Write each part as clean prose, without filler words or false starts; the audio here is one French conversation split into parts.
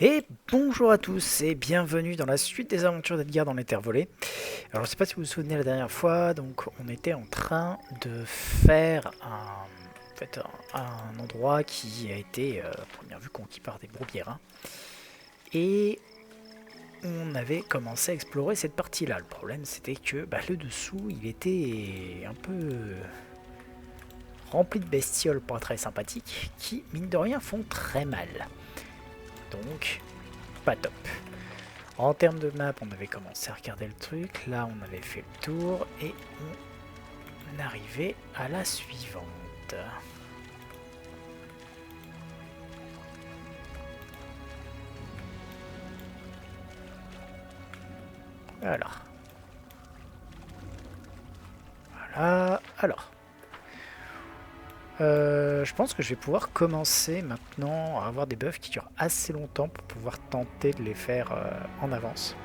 Et bonjour à tous et bienvenue dans la suite des aventures d'Edgar dans l'Intervolé. Alors je ne sais pas si vous vous souvenez la dernière fois, donc on était en train de faire un endroit qui a été à première vue conquis par des Broubiérins. Et on avait commencé à explorer cette partie-là. Le problème c'était que le dessous il était un peu rempli de bestioles pas très sympathiques qui mine de rien font très mal. Donc pas top. En termes de map, on avait commencé à regarder le truc. Là, on avait fait le tour et on arrivait à la suivante. Alors. Voilà. Alors. Je pense que je vais pouvoir commencer maintenant à avoir des buffs qui durent assez longtemps pour pouvoir tenter de les faire en avance.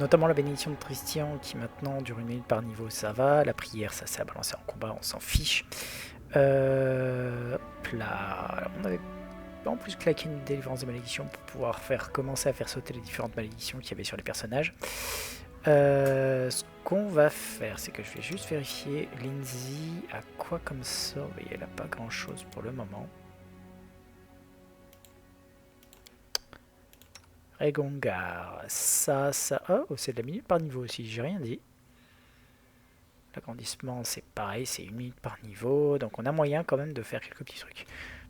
Notamment la bénédiction de Tristian qui maintenant dure 1 minute par niveau, ça va. La prière, ça c'est à balancer en combat, on s'en fiche. Là, on avait en plus claquer une délivrance de malédiction pour pouvoir commencer à faire sauter les différentes malédictions qu'il y avait sur les personnages. Ce qu'on va faire, c'est que je vais juste vérifier Lindsay a quoi comme sort. Oui, elle a pas grand chose pour le moment. Regongar, ça. Oh, c'est de la minute par niveau aussi, j'ai rien dit. L'agrandissement, c'est pareil, c'est 1 minute par niveau. Donc on a moyen quand même de faire quelques petits trucs.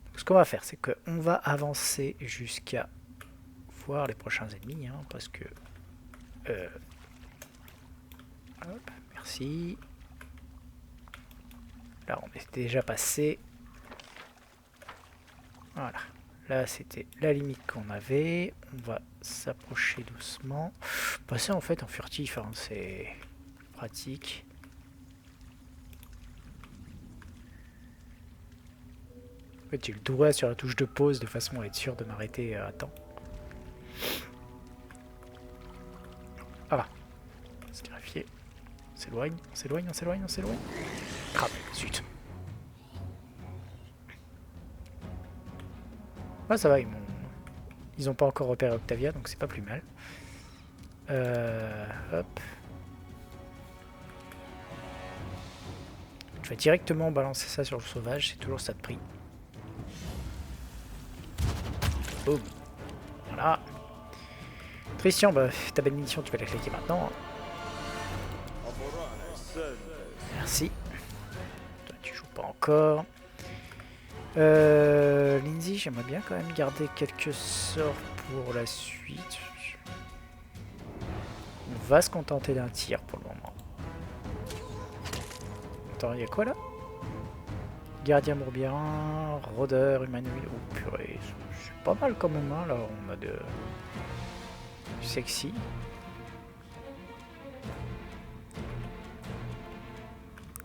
Donc ce qu'on va faire, c'est qu'on va avancer jusqu'à voir les prochains ennemis, hein, parce que... hop, merci. Là, on est déjà passé. Voilà. Là, c'était la limite qu'on avait. On va s'approcher doucement. Passer en fait en furtif, hein, c'est pratique. En fait, j'ai le doigt sur la touche de pause de façon à être sûr de m'arrêter à temps. Voilà. C'est vérifié. On s'éloigne, on s'éloigne, on s'éloigne, on s'éloigne. Crap, zut. Ah, ça va, ils ont pas encore repéré Octavia, donc c'est pas plus mal. Hop. Je vais directement balancer ça sur le sauvage, c'est toujours ça de prix. Boum. Voilà. Tristian, ta bénédiction, tu vas la claquer maintenant. Merci. Toi, tu joues pas encore. Lindsay, j'aimerais bien quand même garder quelques sorts pour la suite. On va se contenter d'un tir pour le moment. Attends, il y a quoi là? Gardien Broubiérin, rôdeur, humanoïde. Oh purée, c'est pas mal quand même, hein. Là, on a du sexy.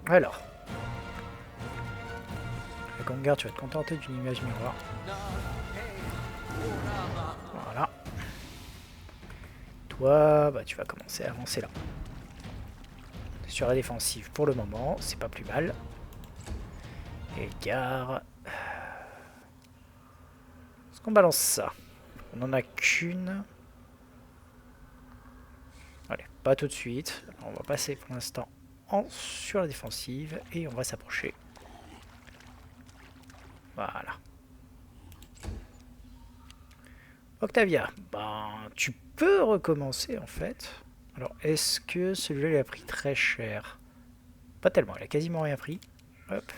Alors. Regongar, tu vas te contenter d'une image miroir. Voilà. Toi, tu vas commencer à avancer là. Sur la défensive pour le moment, c'est pas plus mal. Edgar. Est-ce qu'on balance ça? On en a qu'une. Allez, pas tout de suite. On va passer pour l'instant sur la défensive et on va s'approcher. Voilà. Octavia, tu peux recommencer en fait. Alors, est-ce que celui-là il a pris très cher? Pas tellement, il a quasiment rien pris. Hop.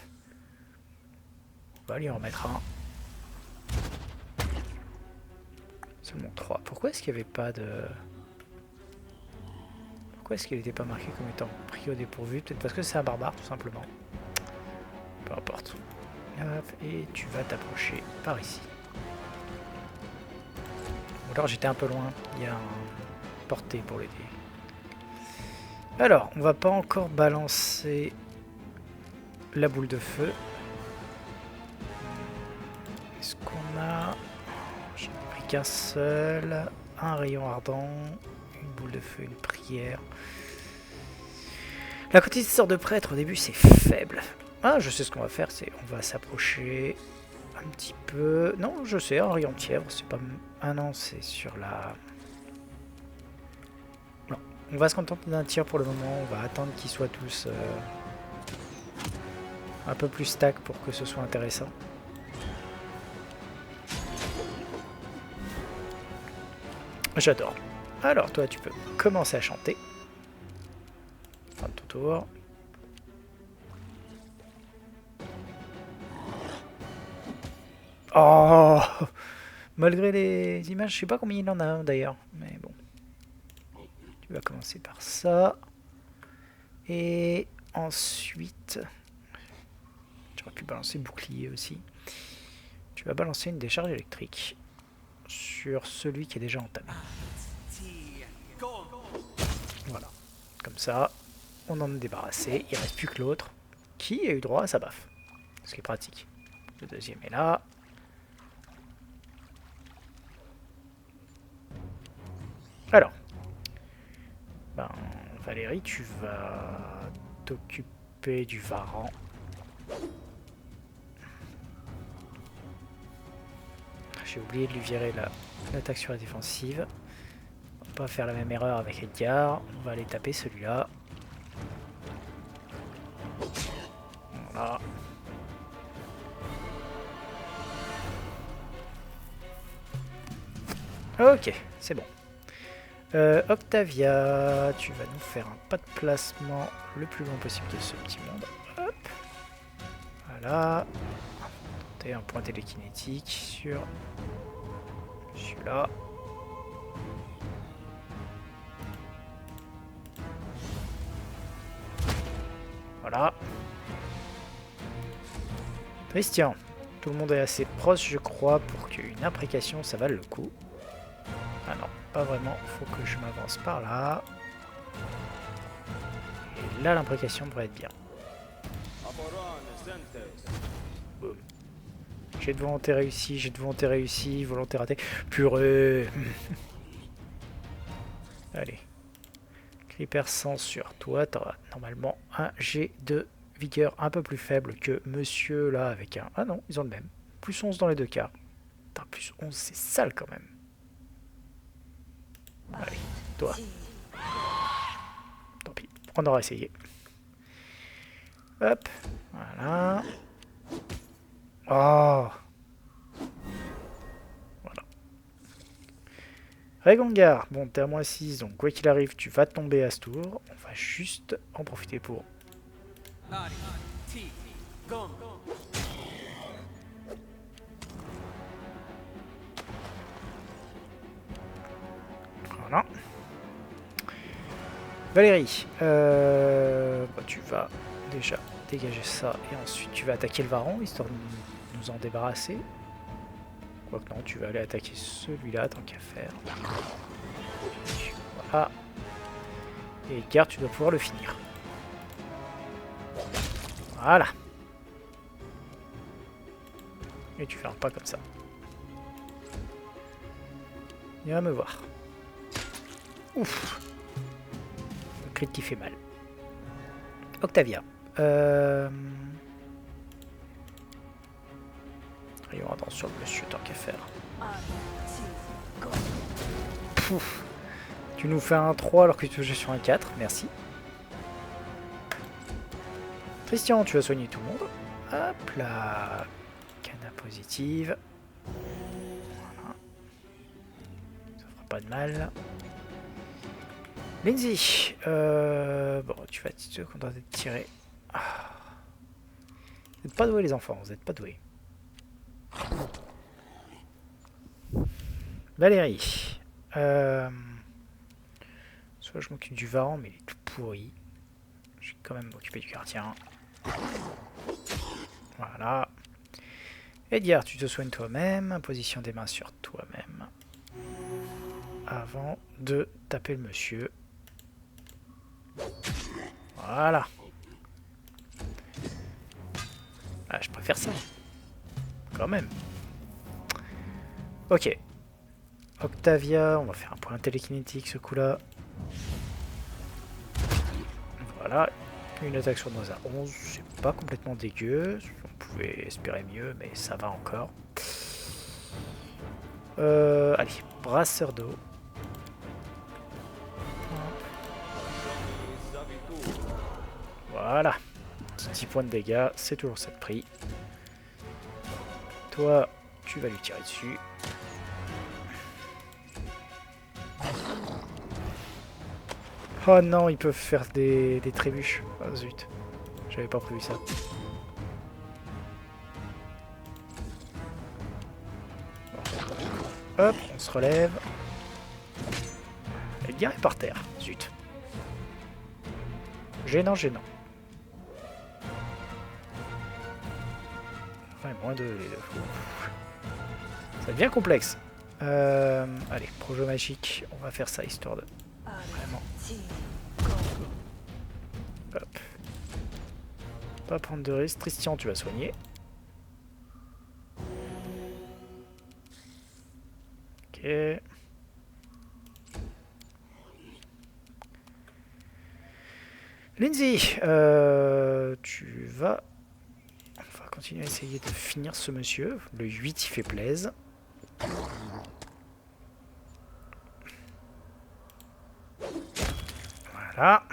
On va lui en remettre un. Seulement 3. Pourquoi est-ce qu'il n'y avait pas de... Pourquoi est-ce qu'il n'était pas marqué comme étant pris au dépourvu? Peut-être parce que c'est un barbare, tout simplement. Peu importe. Hop, et tu vas t'approcher par ici. Ou alors j'étais un peu loin. Il y a un porté pour l'aider. Alors, on va pas encore balancer la boule de feu. Est-ce qu'on a... J'en ai pris qu'un seul. Un rayon ardent. Une boule de feu, une prière. La quantité de sorts de prêtre au début c'est faible. Ah, je sais ce qu'on va faire, c'est on va s'approcher un petit peu... Non, je sais, un rayon de fièvre, c'est pas... Ah non, c'est sur la... Non, on va se contenter d'un tir pour le moment, on va attendre qu'ils soient tous un peu plus stack pour que ce soit intéressant. J'adore. Alors toi, tu peux commencer à chanter. Fin de ton tour. Oh! Malgré les images, je sais pas combien il en a d'ailleurs, mais bon. Tu vas commencer par ça. Et ensuite, tu aurais pu balancer bouclier aussi. Tu vas balancer une décharge électrique sur celui qui est déjà entamé. Voilà. Comme ça, on en est débarrassé. Il ne reste plus que l'autre qui a eu droit à sa baffe. Ce qui est pratique. Le deuxième est là. Alors. Ben, Valérie, tu vas t'occuper du Varan. J'ai oublié de lui virer l'attaque sur la défensive. On va pas faire la même erreur avec Edgar. On va aller taper celui-là. Voilà. Ok, c'est bon. Octavia, tu vas nous faire un pas de placement le plus loin possible de ce petit monde. Hop. Voilà. Tenter un point télékinétique sur celui-là. Voilà. Christian, tout le monde est assez proche, je crois, pour qu'une imprécation, ça vale le coup. Ah non, pas vraiment. Faut que je m'avance par là. Et là, l'imprécation devrait être bien. Boum. J'ai de volonté réussi, j'ai de volonté réussi, volonté ratée. Purée. Allez. Cri perçant sur toi. T'auras normalement un jet de vigueur un peu plus faible que monsieur là avec un... Ah non, ils ont le même. Plus 11 dans les deux cas. Putain, plus 11, c'est sale quand même. Allez, toi. Tant pis, on aura essayé. Hop, voilà. Oh. Voilà. Regongar, bon, t'es à moins 6, donc quoi qu'il arrive, tu vas tomber à ce tour. On va juste en profiter pour... Voilà. Valérie, bah, tu vas déjà dégager ça et ensuite tu vas attaquer le Varan histoire de nous en débarrasser. Quoique non, tu vas aller attaquer celui-là tant qu'à faire. Voilà. Et Edgar, tu dois pouvoir le finir. Voilà. Et tu fais un pas comme ça. Viens me voir. Ouf. Le crit qui fait mal. Octavia. Rayon ardent sur le monsieur tant qu'à faire. Pouf. Tu nous fais un 3 alors que tu te joues sur un 4. Merci. Christian, tu vas soigner tout le monde. Hop là. Cana positive. Voilà. Ça fera pas de mal. Lindsay. Bon, tu vas te contenter de tirer. Ah. Vous n'êtes pas doués les enfants, vous n'êtes pas doués. Valérie. Soit je m'occupe du Varan, mais il est tout pourri. Je vais quand même m'occuper du gardien. Voilà. Edgar, tu te soignes toi-même. Position des mains sur toi-même. Avant de taper le monsieur. Voilà. Ah, je préfère ça. Quand même. Ok. Octavia, on va faire un point télékinétique ce coup-là. Voilà. Une attaque sur nos à 11, c'est pas complètement dégueu. pouvais espérer mieux, mais ça va encore. Allez, brasseur d'eau. Voilà. 10 points de dégâts, c'est toujours ça de prix. Toi, tu vas lui tirer dessus. Oh non, ils peuvent faire des trébuches. Oh zut. J'avais pas prévu ça. Bon. Hop, on se relève. Edgar est par terre. Zut. Gênant, gênant. Enfin, moins de... Ça devient complexe. Allez, projet magique. On va faire ça histoire de... Vraiment. Hop. Pas prendre de risque. Tristian, tu vas soigner. Ok. Lindsay, tu vas... On va continuer à essayer de finir ce monsieur. Le 8, il fait plaise. Voilà.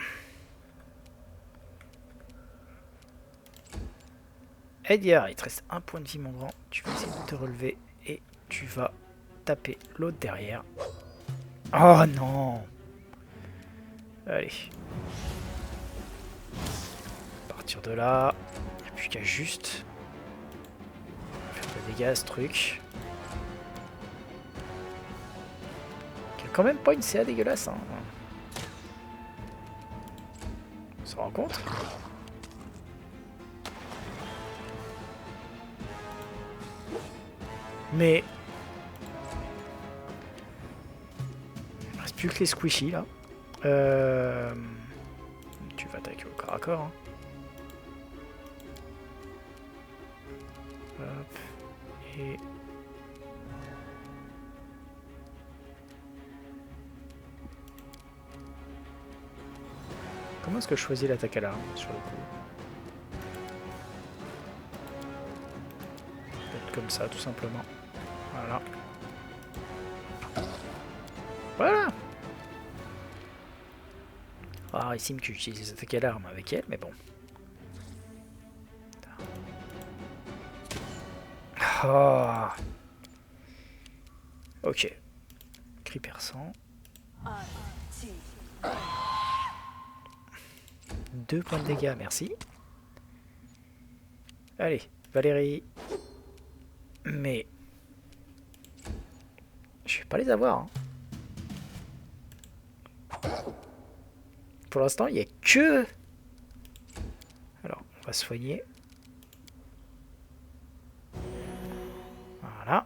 Edgar, il te reste un point de vie, mon grand. Tu vas essayer de te relever et tu vas taper l'autre derrière. Oh non! Allez. À partir de là, il n'y a plus qu'à juste faire des dégâts à ce truc. Qui a quand même pas une CA dégueulasse, hein. On se rend compte? Mais... il ne reste plus que les squishy là. Tu vas attaquer au corps à corps. Hein. Hop. Et... comment est-ce que je choisis l'attaque à l'arme sur le coup? Peut-être comme ça, tout simplement. Voilà. Voilà. Rarissime que j'utilise les attaques à l'arme avec elle, mais bon. Oh. Ok. Cri perçant. 2 points de dégâts, merci. Allez, Valérie. Mais... je vais pas les avoir. Hein. Pour l'instant, il n'y a que... alors, on va soigner. Voilà.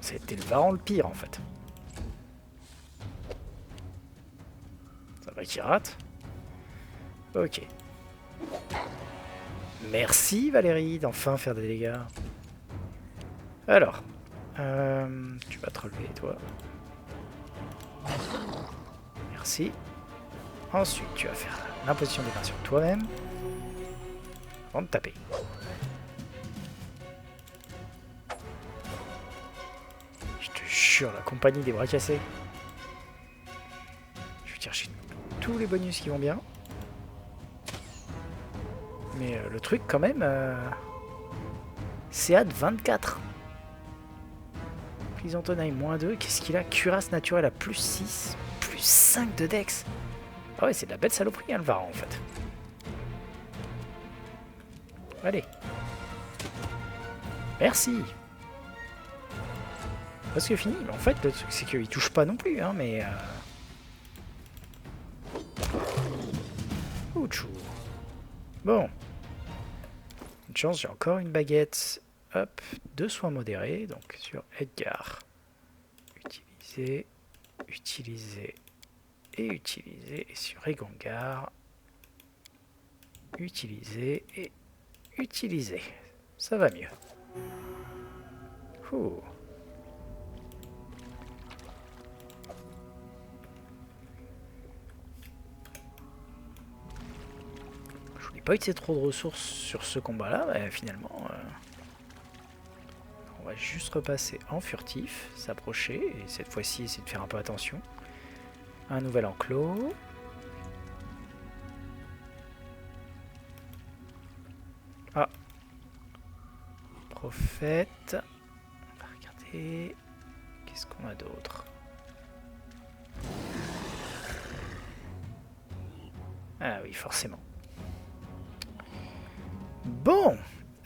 C'était vraiment le pire, en fait. Ça va qu'il rate. Ok. Merci Valérie d'enfin faire des dégâts. Alors, tu vas te relever toi. Merci. Ensuite, tu vas faire l'imposition des mains sur toi-même. Avant de taper. Je te jure, la compagnie des bras cassés. Je vais chercher tous les bonus qui vont bien. Mais le truc quand même, c'est à 24. Prise en tenaille, moins 2. Qu'est-ce qu'il a? Cuirasse naturelle à plus 6. Plus 5 de dex. Ah ouais, c'est de la belle saloperie, hein, le Varan, en fait. Allez. Merci. Presque fini. En fait, le truc, c'est qu'il touche pas non plus, hein, mais... Ouchou. Bon. Une chance, j'ai encore une baguette. Hop, 2 soins modérés, donc sur Edgar. Utiliser, utiliser et utiliser. Et sur Egongar, utiliser et utiliser. Ça va mieux. Ouh. pas utilisé trop de ressources sur ce combat-là, mais finalement... on va juste repasser en furtif, s'approcher, et cette fois-ci essayer de faire un peu attention. Un nouvel enclos. Ah. Prophète. On va regarder. Qu'est-ce qu'on a d'autre? Ah oui, forcément. Bon.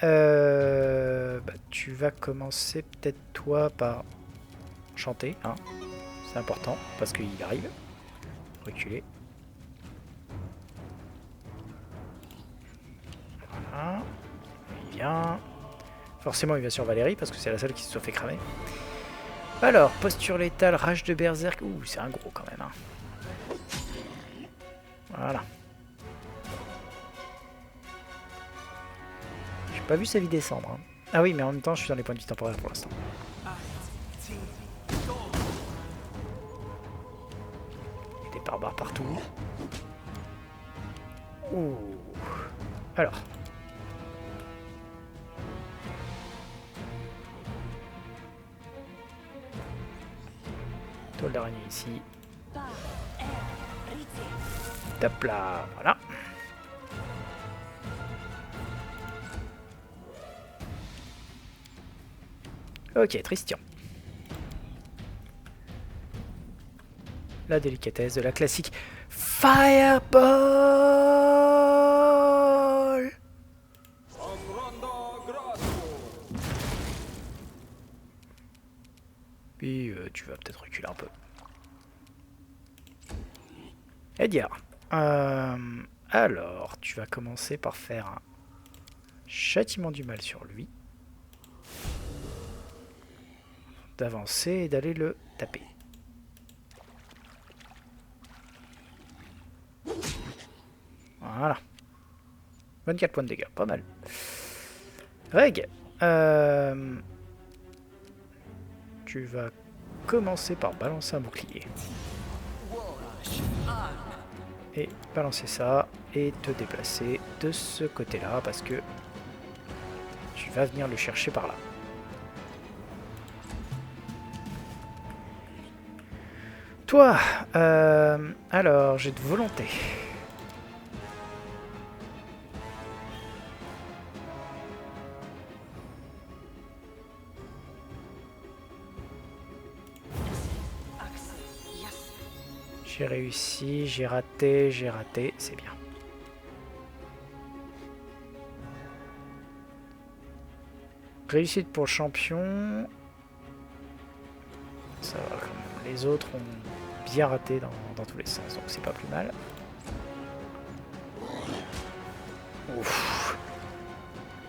Bah, tu vas commencer peut-être toi par chanter, hein. C'est important parce qu'il arrive. Reculer. Voilà. Il vient. Forcément, il va sur Valérie parce que c'est la seule qui se soit fait cramer. Alors, posture létale, rage de berserk. Ouh, c'est un gros quand même, hein. Voilà. J'ai pas vu sa vie descendre, hein. Ah oui, mais en même temps, je suis dans les points de vie temporaires pour l'instant. Des barbares partout. Ouh. Alors. Toile d'araignée ici. Top là, voilà. Ok, Tristian. La délicatesse de la classique Fireball. Puis tu vas peut-être reculer un peu. Ediar. Alors, tu vas commencer par faire un châtiment du mal sur lui. D'avancer et d'aller le taper. Voilà. 24 points de dégâts, pas mal. Reg, tu vas commencer par balancer un bouclier. Et balancer ça et te déplacer de ce côté-là parce que tu vas venir le chercher par là. Toi, alors j'ai de volonté. J'ai réussi, j'ai raté, c'est bien. Réussite pour le champion. Ça va quand même. Les autres ont bien raté dans tous les sens, donc c'est pas plus mal. Ouf.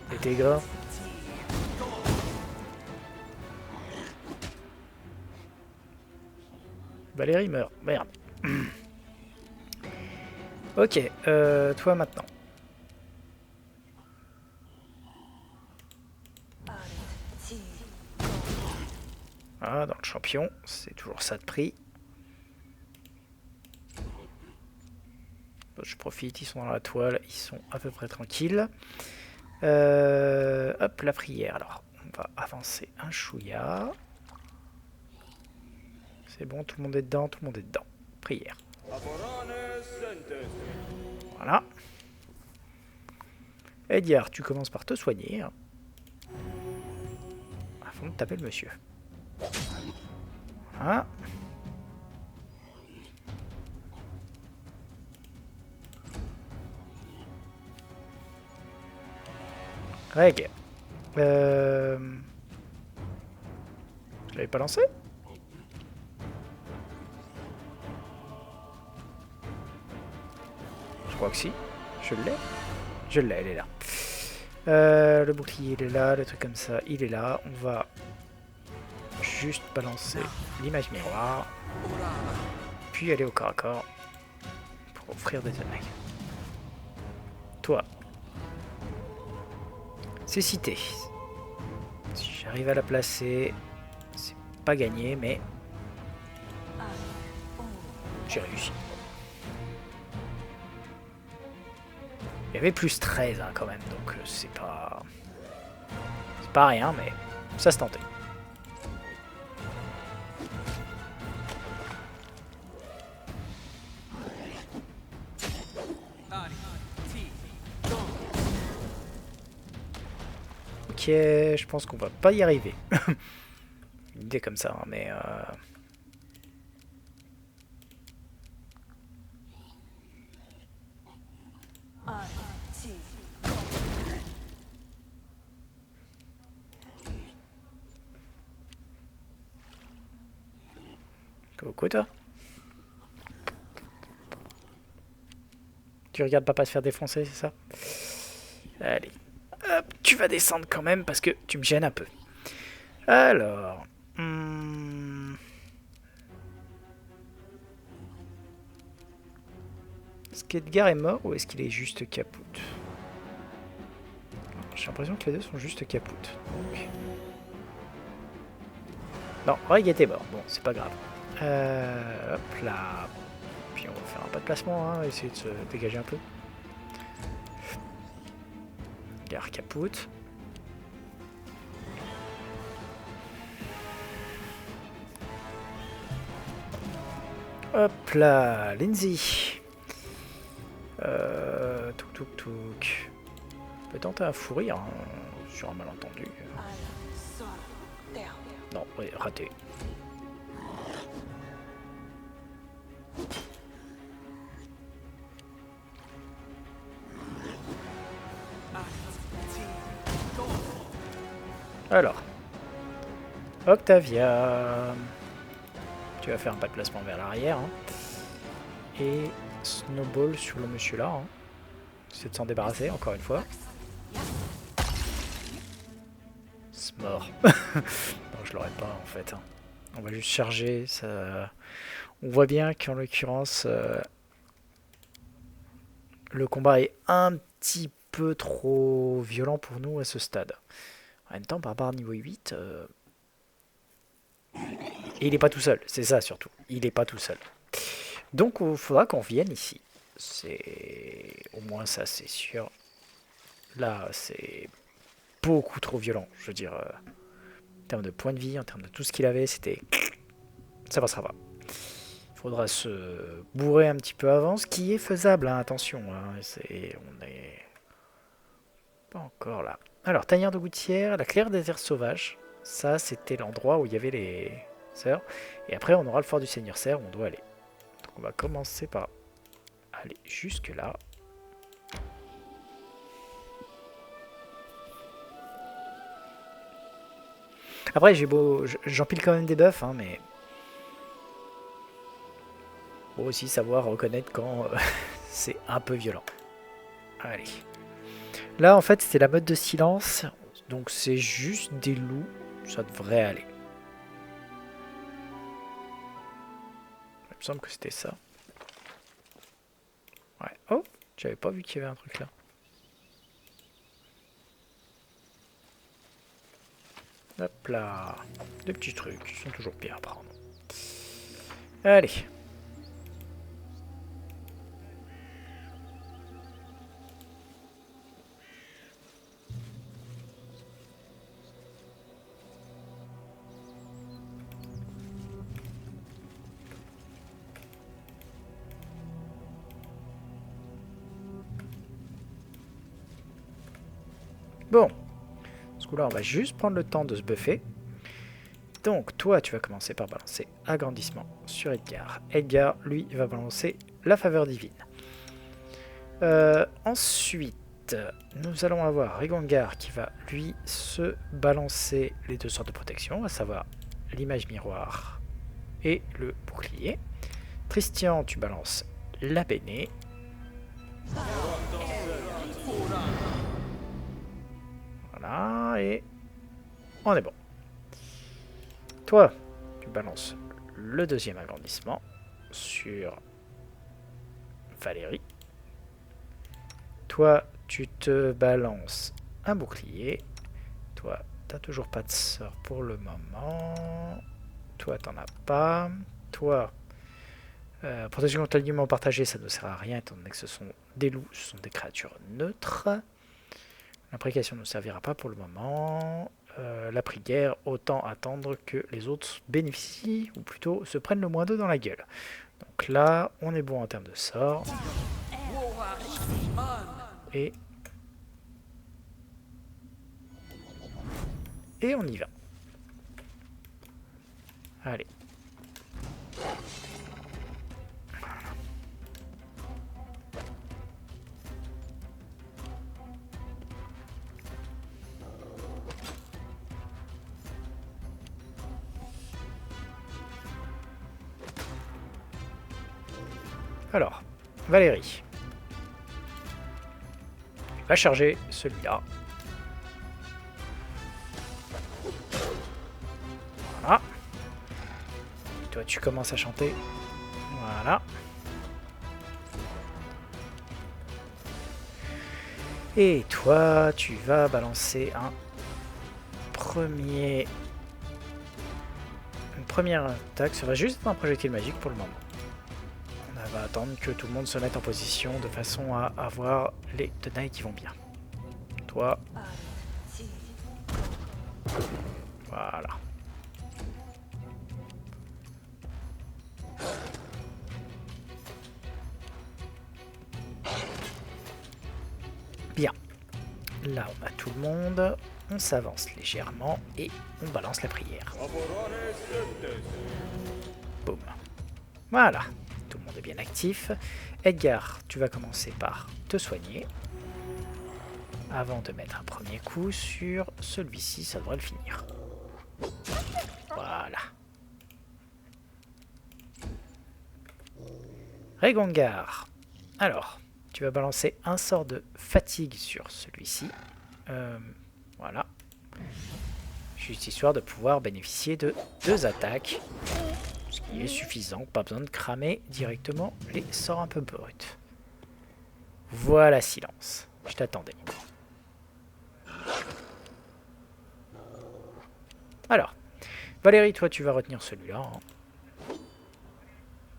Les dégâts. Valérie meurt, merde. Ok, toi maintenant. Ah, dans le champion, c'est toujours ça de prix. Bon, je profite, ils sont dans la toile, ils sont à peu près tranquilles. Hop, la prière. Alors, on va avancer un chouïa. C'est bon, tout le monde est dedans, tout le monde est dedans. Prière. Voilà. Ediar, tu commences par te soigner. Afin de taper le monsieur. Voilà. Reg. Je l'avais pas lancé? Je crois que si. Je l'ai. Je l'ai, elle est là. Le bouclier, il est là. Le truc comme ça, il est là. On va juste balancer l'image miroir. Puis aller au corps à corps. Pour offrir des attaques. Toi. C'est cité. Si j'arrive à la placer, c'est pas gagné, mais j'ai réussi. Il y avait plus 13 hein, quand même, donc c'est pas rien, mais ça se tentait. Ok, je pense qu'on va pas y arriver. Une idée comme ça, hein, mais... Coucou toi. Tu regardes papa se faire défoncer, c'est ça? Allez. Hop, tu vas descendre quand même parce que tu me gênes un peu. Alors... Est-ce qu'Edgar est mort ou est-ce qu'il est juste capoute? J'ai l'impression que les deux sont juste capoute. Donc... Non, Reg était mort. Bon, c'est pas grave. Hop là. Puis on va faire un pas de placement, hein, essayer de se dégager un peu. Gare capoute. Hop là, Lindsay. Touk touk touk. On peut tenter un fou rire hein, sur un malentendu. Non, oui, raté. Alors, Octavia, tu vas faire un pas de placement vers l'arrière. Hein. Et Snowball sur le monsieur là. Hein. C'est de s'en débarrasser, encore une fois. C'est mort. Non, je l'aurais pas en fait. Hein. On va juste charger. Ça... On voit bien qu'en l'occurrence, le combat est un petit peu trop violent pour nous à ce stade. En même temps, Barbare niveau 8... Et il n'est pas tout seul, c'est ça surtout. Il n'est pas tout seul. Donc il faudra qu'on vienne ici. C'est... Au moins ça, c'est sûr. Là, c'est beaucoup trop violent. Je veux dire, en termes de points de vie, en termes de tout ce qu'il avait, c'était... Ça passera pas. Il faudra se bourrer un petit peu avant, ce qui est faisable, hein, attention. Hein, on est pas encore là. Alors, tanière de gouttière, la clairière des airs sauvages. Ça, c'était l'endroit où il y avait les sœurs. Et après, on aura le fort du Seigneur Serre où on doit aller. Donc, on va commencer par aller jusque là. Après, j'empile quand même des buffs, hein, mais... Faut aussi savoir reconnaître quand c'est un peu violent. Allez. Là, en fait, c'était la mode de silence. Donc, c'est juste des loups. Ça devrait aller. Il me semble que c'était ça. Ouais. Oh, j'avais pas vu qu'il y avait un truc là. Hop là. Des petits trucs qui sont toujours bien à prendre. Allez. Bon. Ce coup-là, on va juste prendre le temps de se buffer. Donc, toi, tu vas commencer par balancer agrandissement sur Edgar. Edgar, lui, va balancer la faveur divine. Ensuite, nous allons avoir Rigongar qui va, lui, se balancer les deux sortes de protection, à savoir l'image miroir et le bouclier. Tristian, tu balances la béné. Voilà, et on est bon. Toi, tu balances le deuxième agrandissement sur Valérie. Toi, tu te balances un bouclier. Toi, t'as toujours pas de sort pour le moment. Toi, t'en as pas. Toi, protection contre l'alignement partagé, ça ne sert à rien étant donné que ce sont des loups, ce sont des créatures neutres. L'imprécation ne servira pas pour le moment. La prière, autant attendre que les autres bénéficient, ou plutôt se prennent le moins d'eux dans la gueule. Donc là, on est bon en termes de sort. Et on y va. Allez. Alors, Valérie. Va charger celui-là. Voilà. Et toi, tu commences à chanter. Voilà. Et toi, tu vas balancer une première attaque. Ça va juste être un projectile magique pour le moment. On va attendre que tout le monde se mette en position de façon à avoir les tenailles qui vont bien. Toi. Voilà. Bien. Là, on a tout le monde. On s'avance légèrement et on balance la prière. Boum. Voilà. Tout le monde est bien actif. Edgar, tu vas commencer par te soigner. Avant de mettre un premier coup sur celui-ci, ça devrait le finir. Voilà. Régongar. Alors, tu vas balancer un sort de fatigue sur celui-ci. Voilà. Juste histoire de pouvoir bénéficier de 2 attaques. Ce qui est suffisant, pas besoin de cramer directement les sorts un peu bruts. Voilà, silence. Je t'attendais. Alors, Valérie, toi tu vas retenir celui-là. Hein.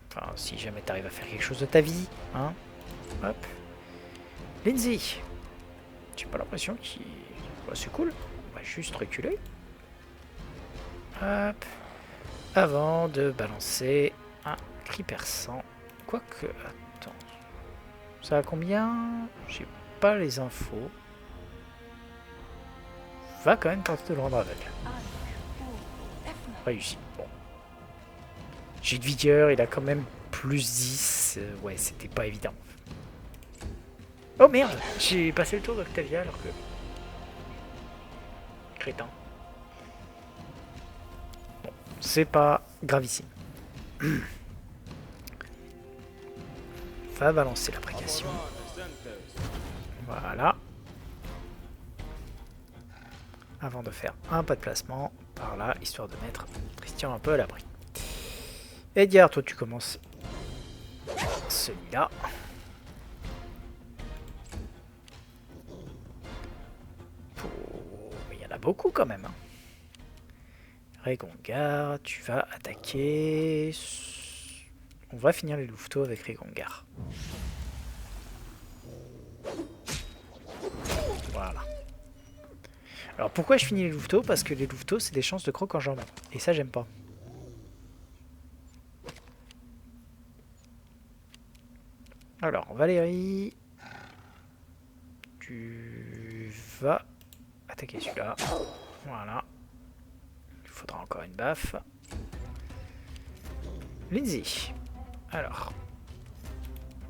Enfin, si jamais tu arrives à faire quelque chose de ta vie. Hein. Hop. Lindsay. J'ai pas l'impression qu'il... Ouais, c'est cool. On va juste reculer. Hop. Avant de balancer un cri perçant. Quoique, attends. Ça a combien? J'ai pas les infos. Va quand même tenter de le rendre aveugle. Réussi. Bon. J'ai de vigueur, il a quand même plus 10. Ouais, c'était pas évident. Oh merde! J'ai passé le tour d'Octavia alors que... Crétin. Bon, c'est pas gravissime. Va balancer l'imprécation. Voilà. Avant de faire un pas de placement par là, histoire de mettre Christian un peu à l'abri. Edgar, toi tu commences celui-là. Il y en a beaucoup quand même. Hein. Régongar, tu vas attaquer... On va finir les louveteaux avec Régongar. Voilà. Alors pourquoi je finis les louveteaux? Parce que les louveteaux c'est des chances de croc en jambon. Et ça j'aime pas. Alors Valérie, tu vas attaquer celui-là. Voilà. Il faudra encore une baffe. Lindsay. Alors,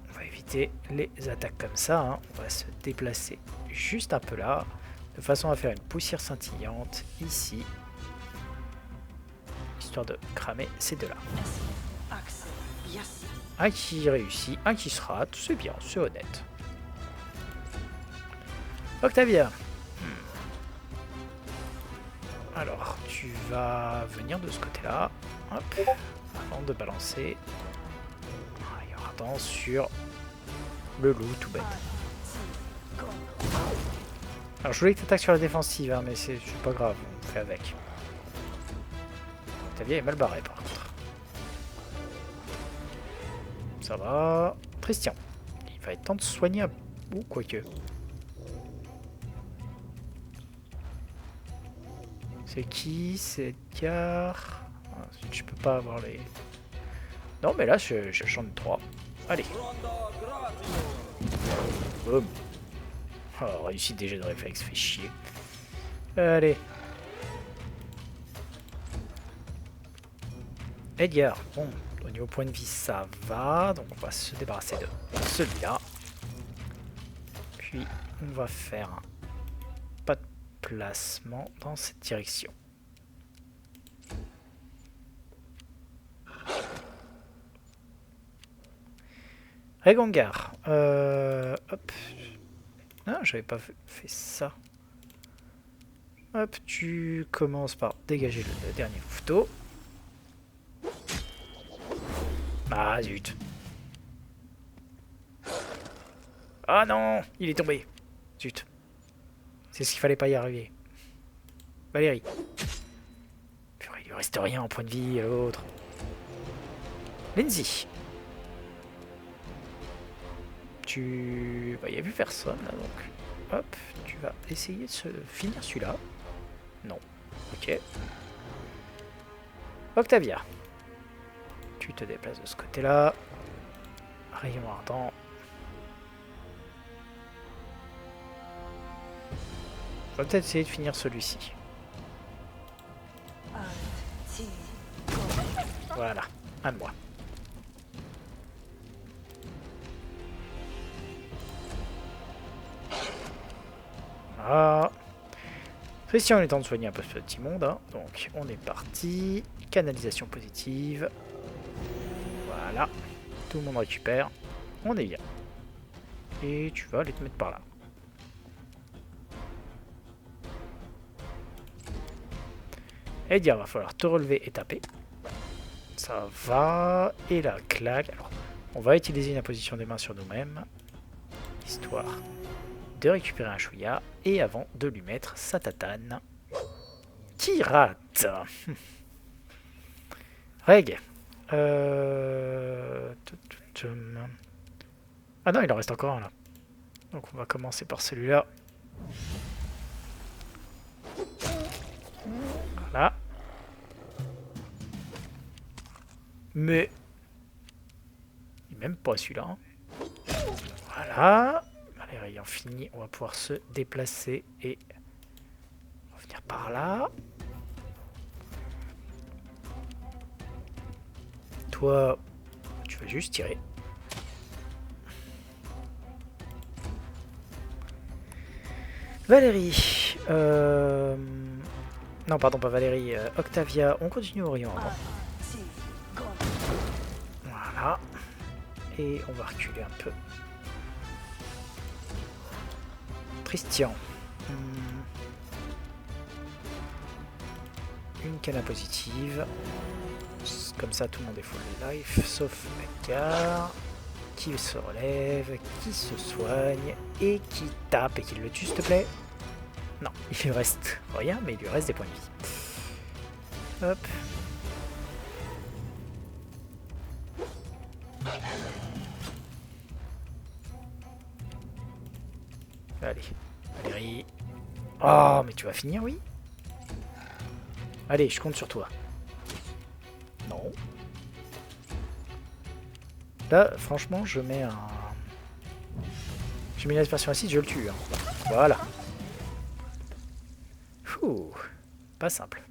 on va éviter les attaques comme ça. Hein. On va se déplacer juste un peu là. De façon à faire une poussière scintillante ici. Histoire de cramer ces deux-là. Un qui réussit, un qui se rate. C'est bien, c'est honnête. Octavia. Alors, tu vas venir de ce côté-là. Hop. Avant de balancer. Regardant sur le loup tout bête. Alors je voulais que tu attaques sur la défensive, hein, mais c'est pas grave, on fait avec. Octavia est mal barré par contre. Ça va. Christian. Il va être temps de soigner un... Ou quoique. C'est qui? C'est Edgar. Ah, je peux pas avoir les... Non, mais là, je chante 3. Allez. Boum. Oh, réussi déjà de réflexe, fait chier. Allez. Edgar. Bon, au niveau point de vie, ça va. Donc, on va se débarrasser de celui-là. Puis, on va faire un pas de placement dans cette direction. Regongar. Hop. Ah, j'avais pas fait ça. Hop, tu commences par dégager le dernier louveteau. Ah, zut. Ah non, il est tombé. Zut. C'est ce qu'il fallait pas y arriver. Valérie. Purée, il lui reste rien en point de vie à l'autre. Lindsay. Il n'y a plus personne là donc. Hop, tu vas essayer de se finir celui-là. Non. Ok. Octavia. Tu te déplaces de ce côté-là. Rayon ardent. On va peut-être essayer de finir celui-ci. Voilà, un de moi. Voilà. Christian, il est temps de soigner un peu ce petit monde. Hein. Donc, on est parti. Canalisation positive. Voilà. Tout le monde récupère. On est bien. Et tu vas aller te mettre par là. Et dire, va falloir te relever et taper. Ça va. Et la claque. Alors, on va utiliser une position des mains sur nous-mêmes. Histoire de récupérer un chouïa. Et avant de lui mettre sa tatane. Qui rate. Reg. Ah non, il en reste encore un là. Donc on va commencer par celui-là. Voilà. Mais... il n'est même pas celui-là. Hein. Voilà. Allez, ayant fini, on va pouvoir se déplacer et revenir par là. Toi, tu vas juste tirer. Valérie. Non, pardon, pas Valérie. Octavia. On continue au rayon avant. Voilà. Et on va reculer un peu. Christian. Une canne positive. Comme ça, tout le monde est full life, sauf Edgar, qui se relève, qui se soigne, et qui tape, et qui le tue, s'il te plaît. Non, il lui reste rien, mais il lui reste des points de vie. Hop. Allez, Valérie. Oh, mais tu vas finir, oui? Allez, je compte sur toi. Non. Là, franchement, je mets un... J'ai mis une aspersion acide, je le tue. Hein. Voilà. Ouh, pas simple.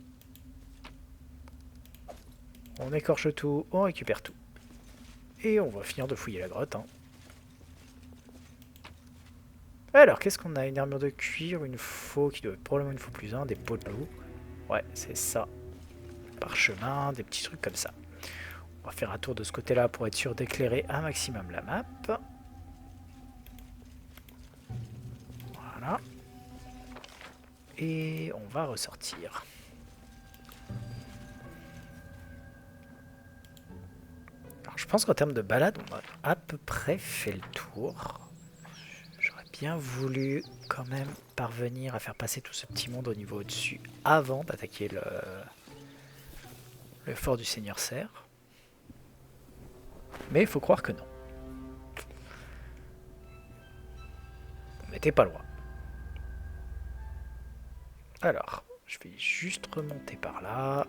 On écorche tout, on récupère tout. Et on va finir de fouiller la grotte. Hein. Alors, qu'est-ce qu'on a? Une armure de cuir, une faux qui doit être probablement une faux plus 1, des peaux de loup. Ouais, c'est ça. Parchemin, des petits trucs comme ça. On va faire un tour de ce côté-là pour être sûr d'éclairer un maximum la map. Voilà. Et on va ressortir. Alors, je pense qu'en termes de balade, on a à peu près fait le tour. J'aurais bien voulu quand même parvenir à faire passer tout ce petit monde au niveau au-dessus avant d'attaquer le fort du Seigneur Serre. Mais il faut croire que non. était pas loin. Alors, je vais juste remonter par là.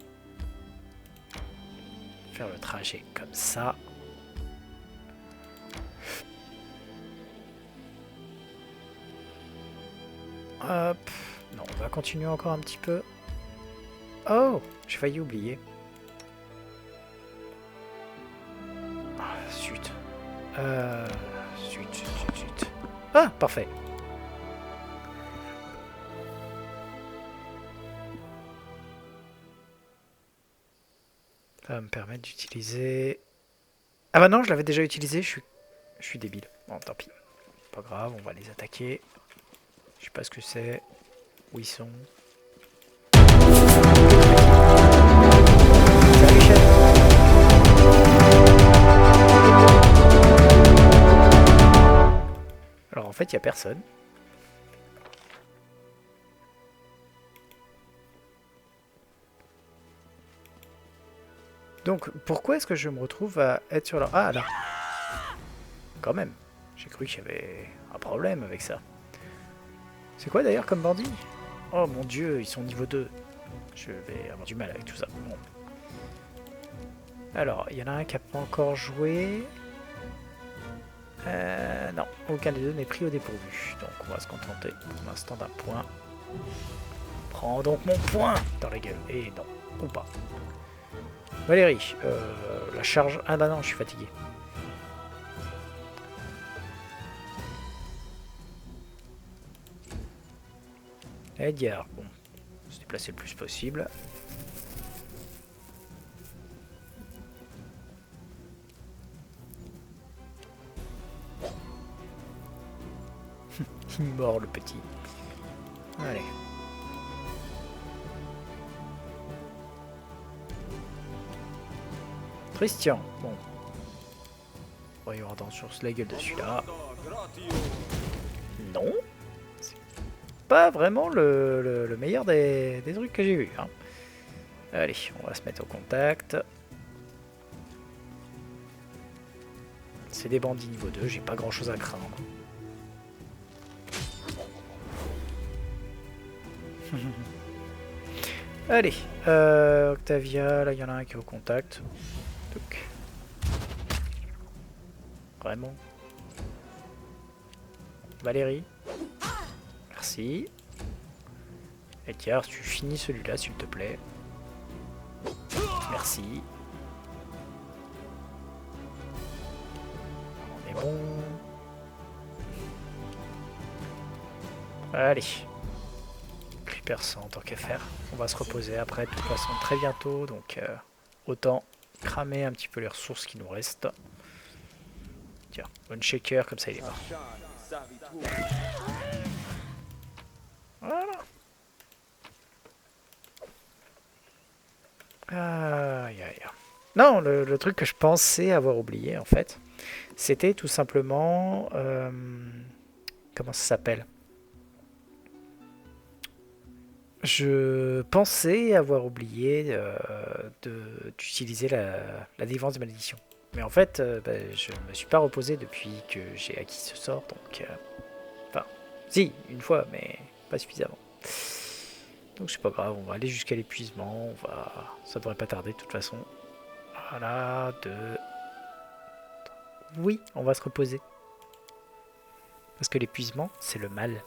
Faire le trajet comme ça. Hop. Non, on va continuer encore un petit peu. Oh, j'ai failli oublier. Ah, zut. Zut. Ah, parfait. Ça va me permettre d'utiliser... Ah bah non, je l'avais déjà utilisé, je suis débile. Bon, tant pis. Pas grave, on va les attaquer. Je sais pas ce que c'est. Où ils sont. Salut, chef. Alors en fait, il n'y a personne. Donc, pourquoi est-ce que je me retrouve à être sur leur... Ah, là. Quand même. J'ai cru qu'il y avait un problème avec ça. C'est quoi d'ailleurs comme bandit? Oh mon dieu, ils sont niveau 2. Je vais avoir du mal avec tout ça. Bon. Alors, il y en a un qui n'a pas encore joué. Non, aucun des deux n'est pris au dépourvu. Donc on va se contenter pour l'instant d'un point. Prends donc mon point dans la gueule. Et non, ou pas. Valérie, la charge... Ah bah non, je suis fatigué. Edgar, bon, se déplacer le plus possible. Il mord le petit. Allez. Christian, bon. Voyons attention sur la gueule de celui-là. Non. C'est pas vraiment le meilleur des trucs que j'ai vus. Hein. Allez, on va se mettre au contact. C'est des bandits niveau 2, j'ai pas grand chose à craindre. Allez, Octavia, là il y en a un qui est au contact. Donc. Vraiment. Valérie. Merci. Edgar, tu finis celui-là s'il te plaît. Merci. On est bon. Allez. Perçant tant qu'à faire. On va se reposer après de toute façon très bientôt, donc autant cramer un petit peu les ressources qui nous restent. Tiens, bonne shaker, comme ça il est mort. Voilà. Aïe aïe. Non, le truc que je pensais avoir oublié en fait, c'était tout simplement... comment ça s'appelle? Je pensais avoir oublié d'utiliser la défense de malédiction. Mais en fait, je ne me suis pas reposé depuis que j'ai acquis ce sort, donc... enfin, si, une fois, mais pas suffisamment. Donc c'est pas grave, on va aller jusqu'à l'épuisement, ça devrait pas tarder de toute façon. Voilà, 2... Oui, on va se reposer. Parce que l'épuisement, c'est le mal.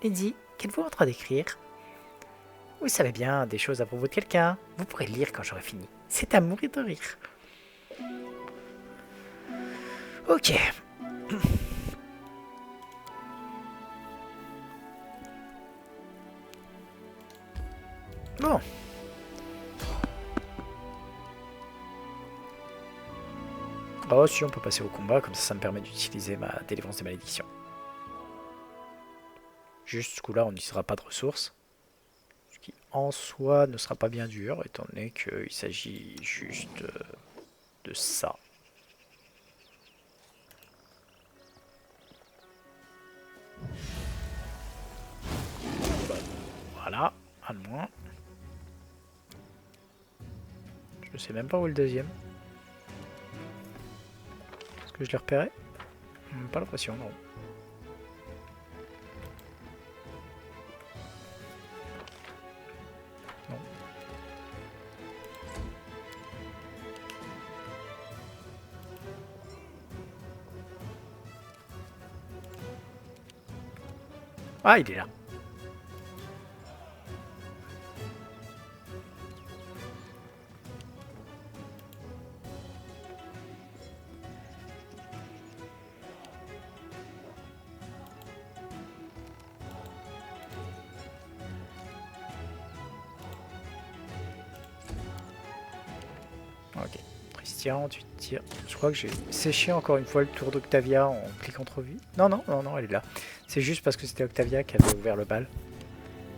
Lady, qu'êtes-vous en train d'écrire? Vous savez bien des choses à propos de quelqu'un. Vous pourrez le lire quand j'aurai fini. C'est à mourir de rire. Ok. Bon. Oh si, on peut passer au combat, comme ça me permet d'utiliser ma délivrance des malédictions. Juste ce coup-là, on n'utilisera pas de ressources. Ce qui en soi ne sera pas bien dur, étant donné qu'il s'agit juste de ça. Voilà, un de moins. Je sais même pas où est le deuxième. Est-ce que je l'ai repéré? Pas l'impression, non. Ah, il est là. Ok. Christian, tu tires. Je crois que j'ai séché encore une fois le tour d'Octavia en cliquant trop vite. Non, non, non, non, elle est là. C'est juste parce que c'était Octavia qui avait ouvert le bal.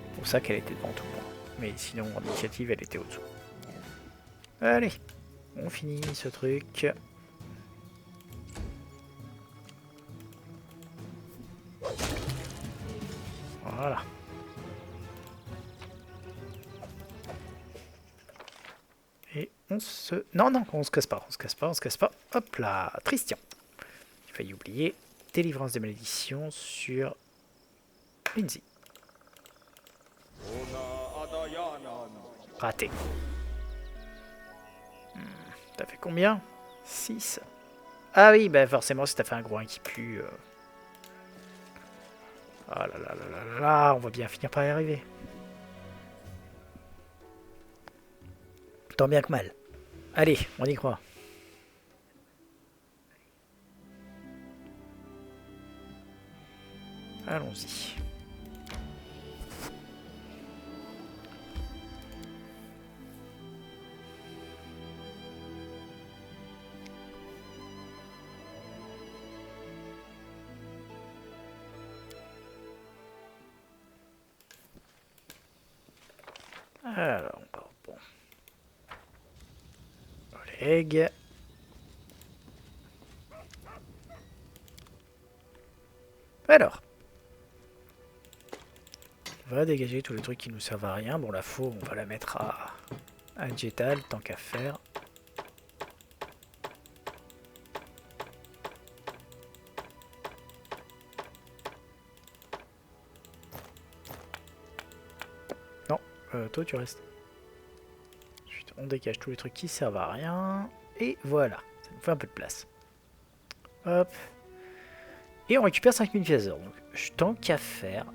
C'est pour ça qu'elle était devant tout le monde. Mais sinon, en initiative, elle était au-dessous. Allez, on finit ce truc. Voilà. Et on se... Non, non, on se casse pas, on se casse pas, on se casse pas. Hop là, Tristian. J'ai failli oublier. Délivrance des malédictions sur Lindsay. Raté. T'as fait combien? 6. Ah oui, bah forcément, si t'as fait un gros 1 qui pue... Ah là là là là là là, on va bien finir par y arriver. Tant bien que mal. Allez, on y croit. Allons-y. Alors, bon. Oleg. Alors. On va dégager tous les trucs qui nous servent à rien. Bon, la faux, on va la mettre à Jetal, tant qu'à faire. Non, toi tu restes. Ensuite, on dégage tous les trucs qui servent à rien. Et voilà, ça nous fait un peu de place. Hop. Et on récupère 5000 pièces d'or. Donc, tant qu'à faire,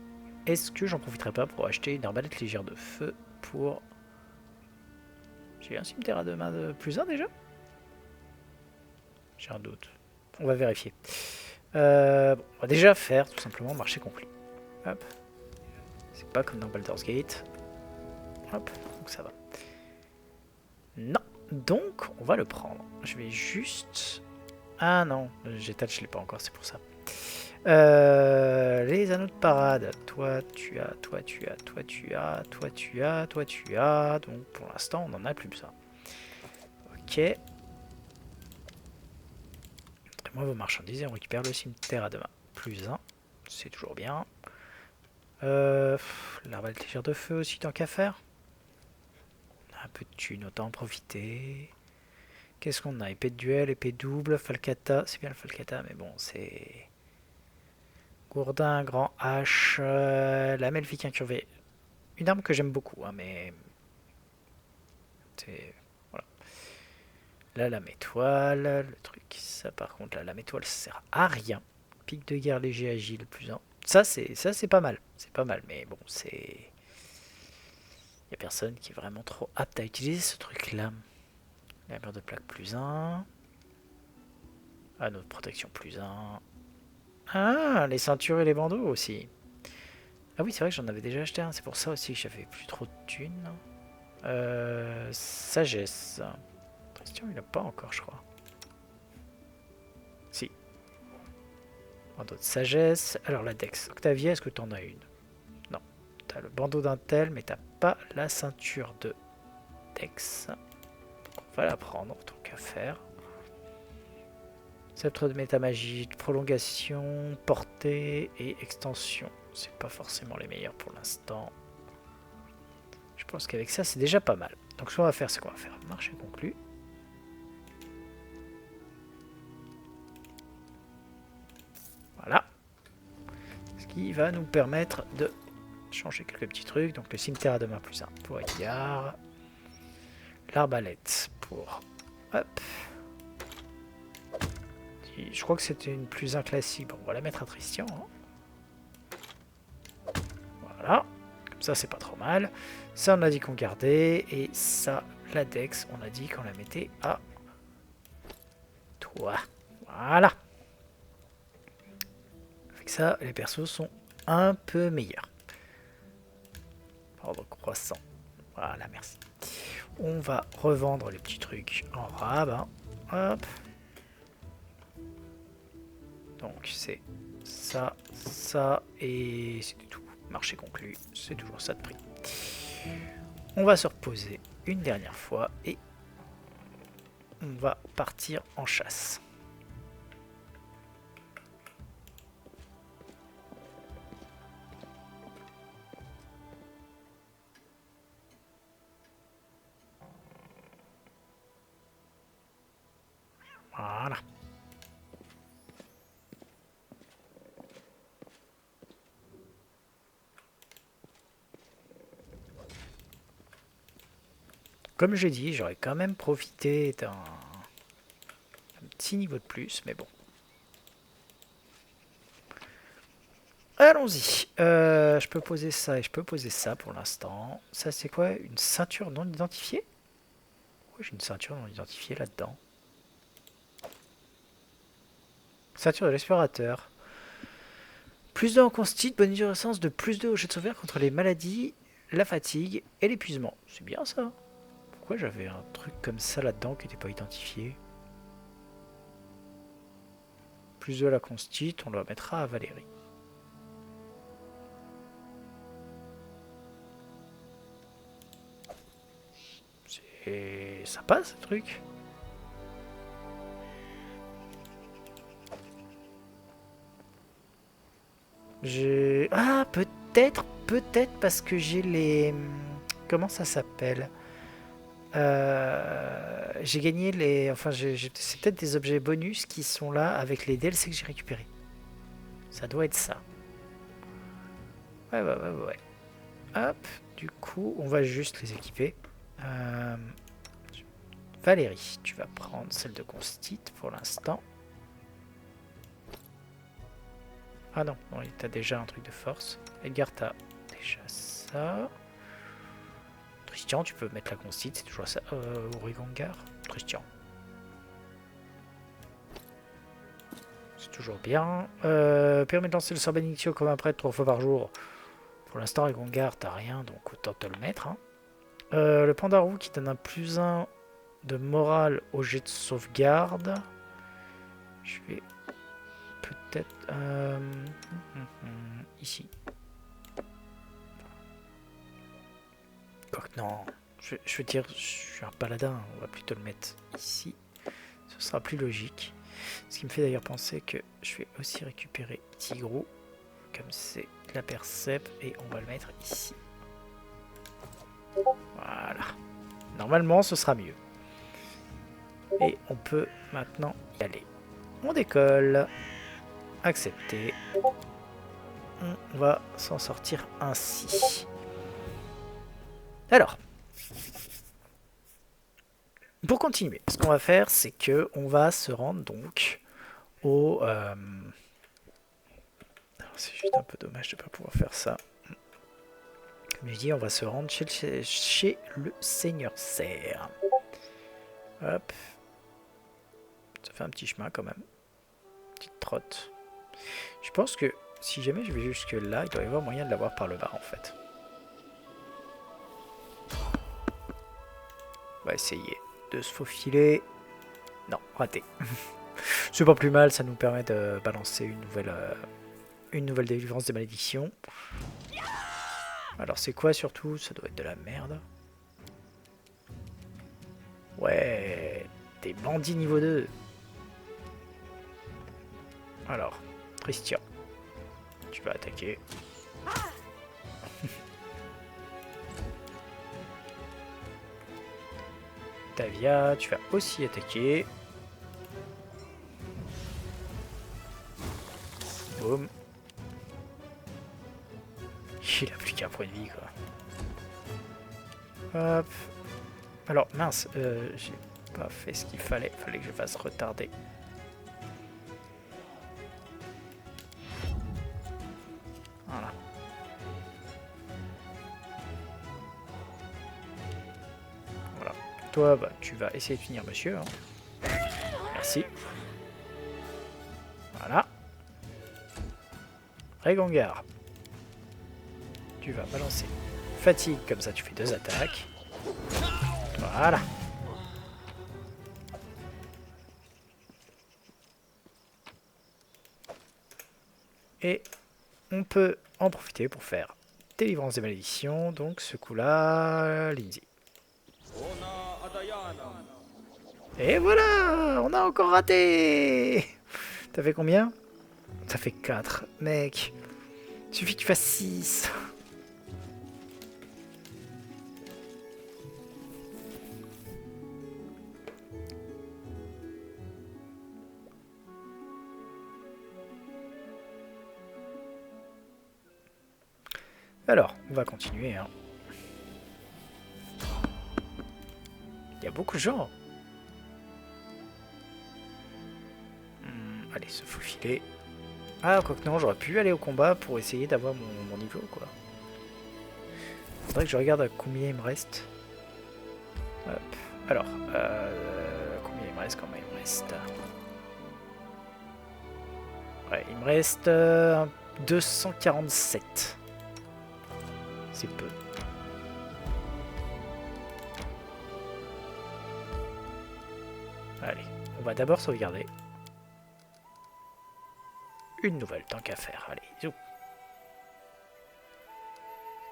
est-ce que j'en profiterai pas pour acheter une arbalète légère de feu pour... J'ai un cimetière à 2 mains de plus 1 déjà? J'ai un doute. On va vérifier. Bon, on va déjà faire tout simplement marché conclu. Hop. C'est pas comme dans Baldur's Gate. Hop, donc ça va. Non, donc on va le prendre. Je vais juste... Ah non, Gétal je l'ai pas encore, c'est pour ça. Les anneaux de parade. Toi tu as, toi tu as, toi tu as, toi tu as, toi tu as. Donc pour l'instant on n'en a plus besoin. Ok. Montrez-moi vos marchandises et on récupère le cimetière à 2 mains. Plus 1, c'est toujours bien. L'arbalète légère de feu aussi tant qu'à faire. Un peu de thunes, autant en profiter. Qu'est-ce qu'on a? Épée de duel, épée double, falcata. C'est bien le falcata, mais bon, c'est... Gourdin, grand H, la melfique incurvée. Une arme que j'aime beaucoup, hein, mais... C'est... Voilà. La lame étoile, le truc, ça par contre, la lame étoile, ça sert à rien. Pic de guerre léger, agile, plus 1. Ça, c'est pas mal. C'est pas mal, mais bon, c'est... Il n'y a personne qui est vraiment trop apte à utiliser ce truc-là. La mur de plaque plus 1. Anneau de protection plus 1. Ah, les ceintures et les bandeaux aussi. Ah oui, c'est vrai que j'en avais déjà acheté un. C'est pour ça aussi que j'avais plus trop de thunes. Sagesse. Christian, il n'a pas encore, je crois. Si. Bandeau de sagesse. Alors la Dex. Octavia, est-ce que tu en as une? Non. Tu as le bandeau d'un tel, mais tu pas la ceinture de Dex. Donc on va la prendre, tant qu'à faire. Sceptre de métamagie, prolongation, portée et extension. C'est pas forcément les meilleurs pour l'instant. Je pense qu'avec ça, c'est déjà pas mal. Donc ce qu'on va faire, c'est qu'on va faire marché conclu. Voilà. Ce qui va nous permettre de changer quelques petits trucs. Donc le cimetière à 2 mains plus 1 pour Edgar. L'arbalète pour... Hop. Je crois que c'était une plus 1 classique. Bon, on va la mettre à Tristian. Hein. Ça, c'est pas trop mal. Ça, on a dit qu'on gardait. Et ça, la Dex, on a dit qu'on la mettait à 3. Voilà. Avec ça, les persos sont un peu meilleurs. Ordre croissant. Voilà, merci. On va revendre les petits trucs en rab. Hein. Hop. Donc, c'est ça, ça, et c'est tout. Marché conclu, c'est toujours ça de prix. On va se reposer une dernière fois et on va partir en chasse. Voilà. Comme j'ai dit, j'aurais quand même profité d'un petit niveau de plus, mais bon. Allons-y. Je peux poser ça et je peux poser ça pour l'instant. Ça, c'est quoi? Une ceinture non identifiée? Pourquoi j'ai une ceinture non identifiée là-dedans? Ceinture de l'explorateur. Plus de en constite, bonne endurance de plus de au jet de sauvegarde contre les maladies, la fatigue et l'épuisement. C'est bien ça. Pourquoi j'avais un truc comme ça là-dedans qui n'était pas identifié? Plus de la constite, on le mettra à Valérie. C'est sympa ce truc. Ah, peut-être parce que j'ai les... Comment ça s'appelle? J'ai gagné les... Enfin, c'est peut-être des objets bonus qui sont là avec les DLC que j'ai récupérés. Ça doit être ça. Ouais. Hop, du coup, on va juste les équiper. Valérie, tu vas prendre celle de constite pour l'instant. Ah non, t'as déjà un truc de force. Edgar, t'as déjà ça. Christian, tu peux mettre la constite, c'est toujours ça. Origangar, Christian. C'est toujours bien. Permet de lancer le sort bénédiction comme un prêtre 3 fois par jour. Pour l'instant, Origangar, t'as rien, donc autant te le mettre. Hein. Le pandarou qui donne un +1 de morale au jet de sauvegarde. Je vais peut-être... ici. Quoique non, je veux dire, je suis un paladin, on va plutôt le mettre ici. Ce sera plus logique. Ce qui me fait d'ailleurs penser que je vais aussi récupérer Tigrou, comme c'est la percep, et on va le mettre ici. Voilà. Normalement, ce sera mieux. Et on peut maintenant y aller. On décolle. Accepter. On va s'en sortir ainsi. Alors, pour continuer, ce qu'on va faire, c'est que on va se rendre donc au... C'est juste un peu dommage de ne pas pouvoir faire ça. Comme je dis, on va se rendre chez le Seigneur Serre. Hop. Ça fait un petit chemin quand même. Petite trotte. Je pense que si jamais je vais jusque là, il doit y avoir moyen de l'avoir par le bas en fait. On va essayer de se faufiler. Non, raté. C'est pas plus mal, ça nous permet de balancer une nouvelle délivrance des malédictions. Alors c'est quoi surtout? Ça doit être de la merde. Ouais, des bandits niveau 2. Alors, Christian, tu vas attaquer. Tavia, tu vas aussi attaquer. Boum. Il a plus qu'un point de vie quoi. Hop. Alors mince, j'ai pas fait ce qu'il fallait. Fallait que je fasse retarder. Voilà. Toi, bah, tu vas essayer de finir monsieur. Hein. Merci. Voilà. Régangar. Tu vas balancer fatigue, comme ça tu fais 2 attaques. Voilà. Et on peut en profiter pour faire délivrance des malédictions. Donc ce coup-là, Lindsay. Et voilà, on a encore raté. T'as fait combien? T'as fait 4. Mec, il suffit que tu fasses 6. Alors, on va continuer. Hein. Il y a beaucoup de gens. Allez, se faufiler. Ah, quoique non, j'aurais pu aller au combat pour essayer d'avoir mon niveau, quoi. Faudrait que je regarde à combien il me reste. Hop. Alors, combien il me reste, combien il me reste. Ouais, il me reste 247. C'est peu. Allez, on va d'abord sauvegarder. Une nouvelle, tant qu'à faire. Allez, zou.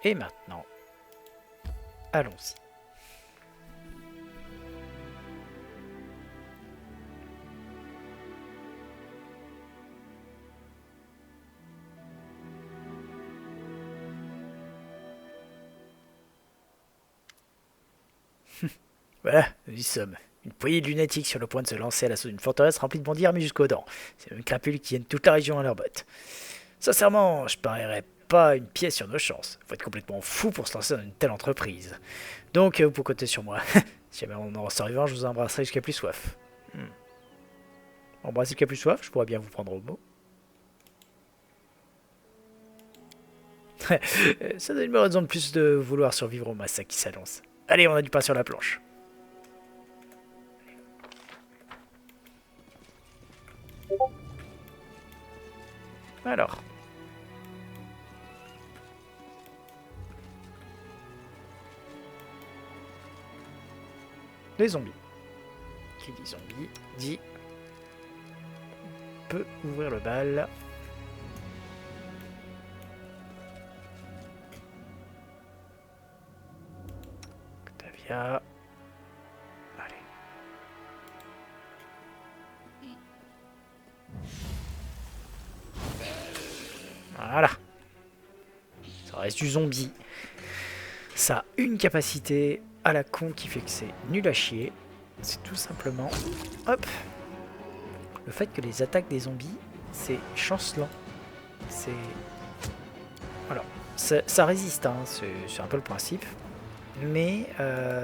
Et maintenant, allons-y. Voilà, nous y sommes. Une poignée de lunatiques sur le point de se lancer à l'assaut d'une forteresse remplie de bandits armés jusqu'aux dents. C'est même crapules qui tiennent toute la région à leurs bottes. Sincèrement, je parierais pas une pièce sur nos chances. Faut être complètement fou pour se lancer dans une telle entreprise. Donc, vous pouvez compter sur moi. Si jamais on en ressort vivant, je vous embrasserai jusqu'à plus soif. Embrasser jusqu'à plus soif, je pourrais bien vous prendre au mot. Ça donne une raison de plus de vouloir survivre au massacre qui s'annonce. Allez, on a du pain sur la planche. Alors. Les zombies. Qui dit zombie dit... peut ouvrir le bal. Octavia. Allez. Voilà. Ça reste du zombie. Ça a une capacité à la con qui fait que c'est nul à chier. C'est tout simplement... Hop. Le fait que les attaques des zombies, c'est chancelant. C'est... Alors, ça résiste, hein, c'est un peu le principe. Mais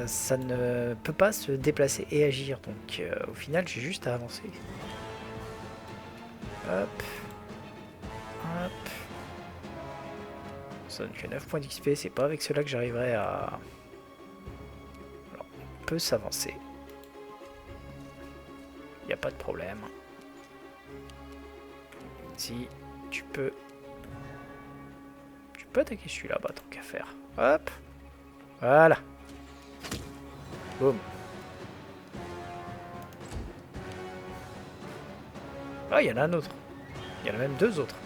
ça ne peut pas se déplacer et agir. Donc au final, j'ai juste à avancer. Hop. Hop. Ça donne que 9 points d'XP. C'est pas avec cela que j'arriverai à... Alors, on peut s'avancer. Il n'y a pas de problème. Si tu peux... Tu peux attaquer celui-là, bah tant qu'à faire. Hop. Voilà. Boum. Ah, il y en a un autre. Il y en a même 2 autres.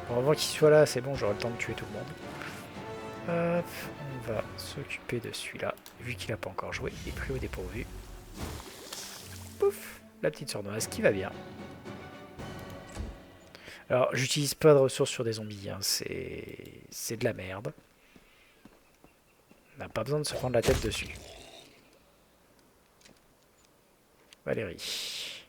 Bon, avant qu'il soit là, c'est bon, j'aurai le temps de tuer tout le monde. Hop, on va s'occuper de celui-là. Vu qu'il n'a pas encore joué, il est pris au dépourvu. Pouf, la petite sournoise qui va bien. Alors, j'utilise pas de ressources sur des zombies, hein. C'est de la merde. On n'a pas besoin de se prendre la tête dessus. Valérie.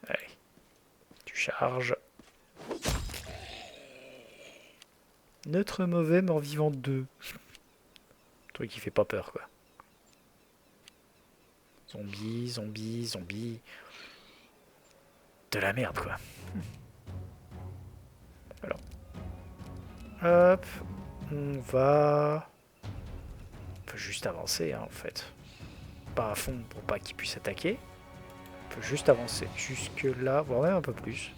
Allez. Tu charges. Neutre mauvais, mort vivant 2. Truc qui fait pas peur, quoi. Zombie, zombie, zombie. De la merde, quoi. Alors. Hop, on va... On peut juste avancer, hein, en fait. Pas à fond pour pas qu'il puisse attaquer. On peut juste avancer jusque là, voire même un peu plus.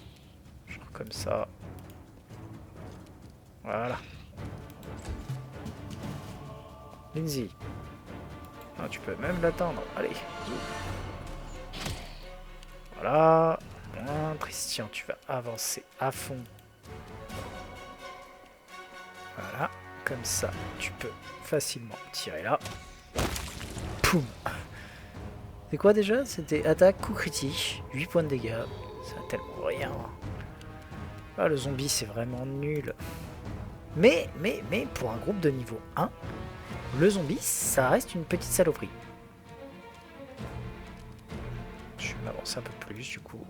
Genre comme ça. Voilà. Lindsay. Ah, tu peux même l'atteindre. Allez. Voilà. Christian, tu vas avancer à fond. Voilà. Comme ça, tu peux facilement tirer là. Poum. C'est quoi déjà? C'était attaque, coup critique, 8 points de dégâts. Ça a tellement rien. Ah, le zombie, c'est vraiment nul. Mais, pour un groupe de niveau 1, le zombie, ça reste une petite saloperie. Je vais m'avancer un peu plus, du coup.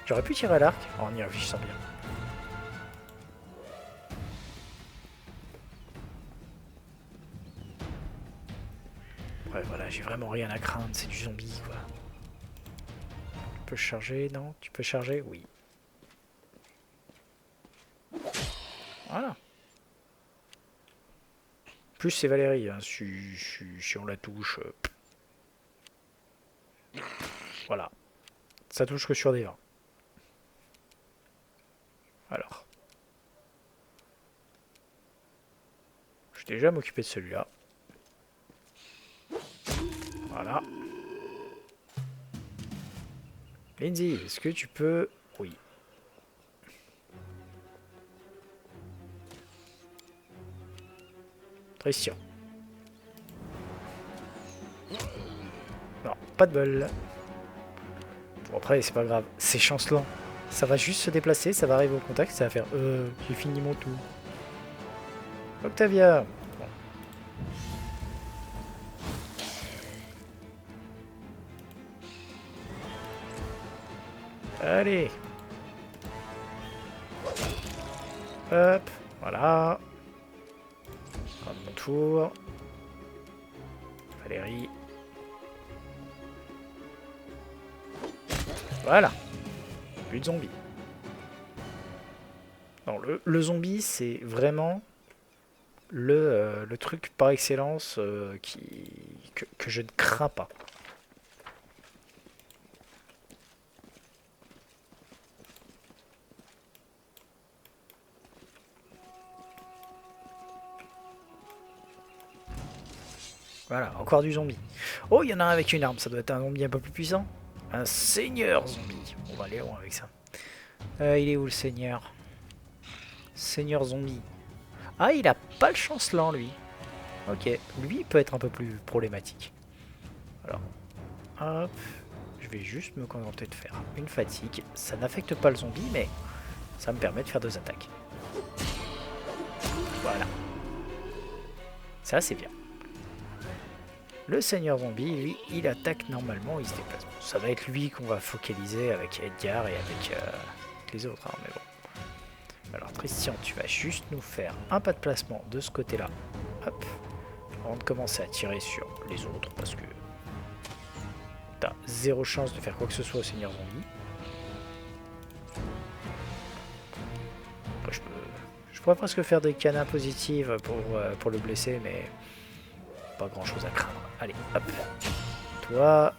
J'aurais pu tirer à l'arc en y réfléchissant bien. Ouais, voilà, j'ai vraiment rien à craindre, c'est du zombie, quoi. Tu peux charger, non? Tu peux charger? Oui. Voilà. Plus c'est Valérie, hein, si on la touche... Voilà. Ça touche que sur des 20. Alors. Je vais déjà m'occuper de celui-là. Voilà. Lindsay, est-ce que tu peux... Oui. Christian. Non, pas de bol. Bon, après, c'est pas grave. C'est chancelant. Ça va juste se déplacer, ça va arriver au contact, ça va faire... j'ai fini mon tour. Octavia. Bon. Allez. Hop, voilà. À mon tour. Valérie. Voilà. Plus de zombies. Non, le zombie, c'est vraiment le truc par excellence que je ne crains pas. Voilà, encore du zombie. Oh, il y en a un avec une arme, ça doit être un zombie un peu plus puissant. Un seigneur zombie. On va aller loin avec ça. Il est où le seigneur? Seigneur zombie. Ah, il a pas le chancelant, lui. Ok, lui il peut être un peu plus problématique. Alors, hop. Je vais juste me contenter de faire une fatigue. Ça n'affecte pas le zombie, mais ça me permet de faire 2 attaques. Voilà. Ça, c'est bien. Le seigneur zombie, lui, il attaque normalement, il se déplace. Ça va être lui qu'on va focaliser avec Edgar et avec les autres, hein, mais bon. Alors Christian, tu vas juste nous faire un pas de placement de ce côté-là. Hop. Avant de commencer à tirer sur les autres, parce que t'as 0 chance de faire quoi que ce soit au seigneur zombie. Après, je pourrais presque faire des canas positives pour le blesser, mais pas grand chose à craindre. Allez, hop. Toi,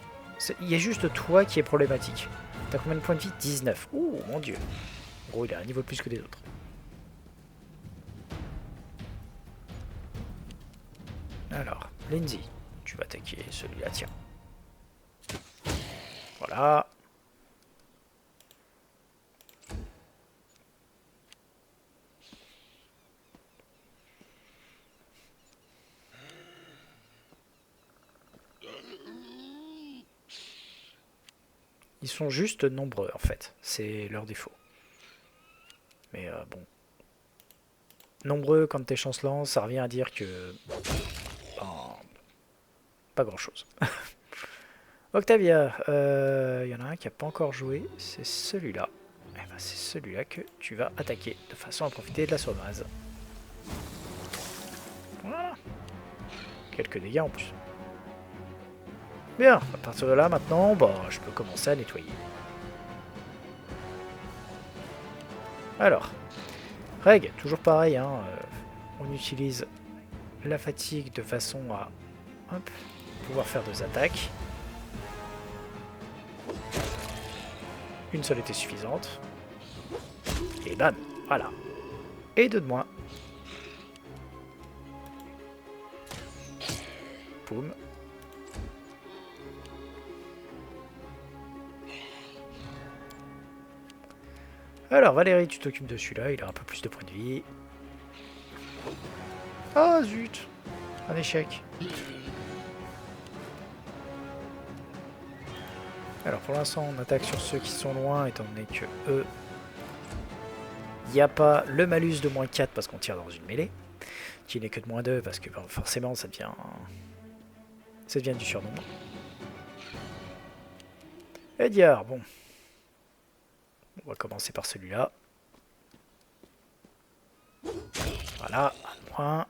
il y a juste toi qui est problématique. T'as combien de points de vie? 19. Ouh, mon dieu. En gros, il a un niveau de plus que des autres. Alors, Lindsay, tu vas attaquer celui-là, tiens. Voilà. Ils sont juste nombreux, en fait. C'est leur défaut. Mais bon. Nombreux, quand t'es chancelant, ça revient à dire que... Ben, pas grand-chose. Octavia, y en a un qui n'a pas encore joué, c'est celui-là. Eh ben, c'est celui-là que tu vas attaquer, de façon à profiter de la sommase. Voilà. Quelques dégâts en plus. Bien, à partir de là, maintenant, bah, je peux commencer à nettoyer. Alors, règle, toujours pareil, hein, on utilise la fatigue de façon à hop, pouvoir faire 2 attaques. Une seule était suffisante. Et bam, voilà. Et 2 de moins. Boum. Alors Valérie, tu t'occupes de celui-là, il a un peu plus de points de vie. Ah zut, un échec. Alors pour l'instant on attaque sur ceux qui sont loin étant donné que eux, il n'y a pas le malus de moins 4 parce qu'on tire dans une mêlée, qui n'est que de moins 2 parce que ben, forcément ça devient du surnombre. Ediard, bon. On va commencer par celui-là. Voilà, un point.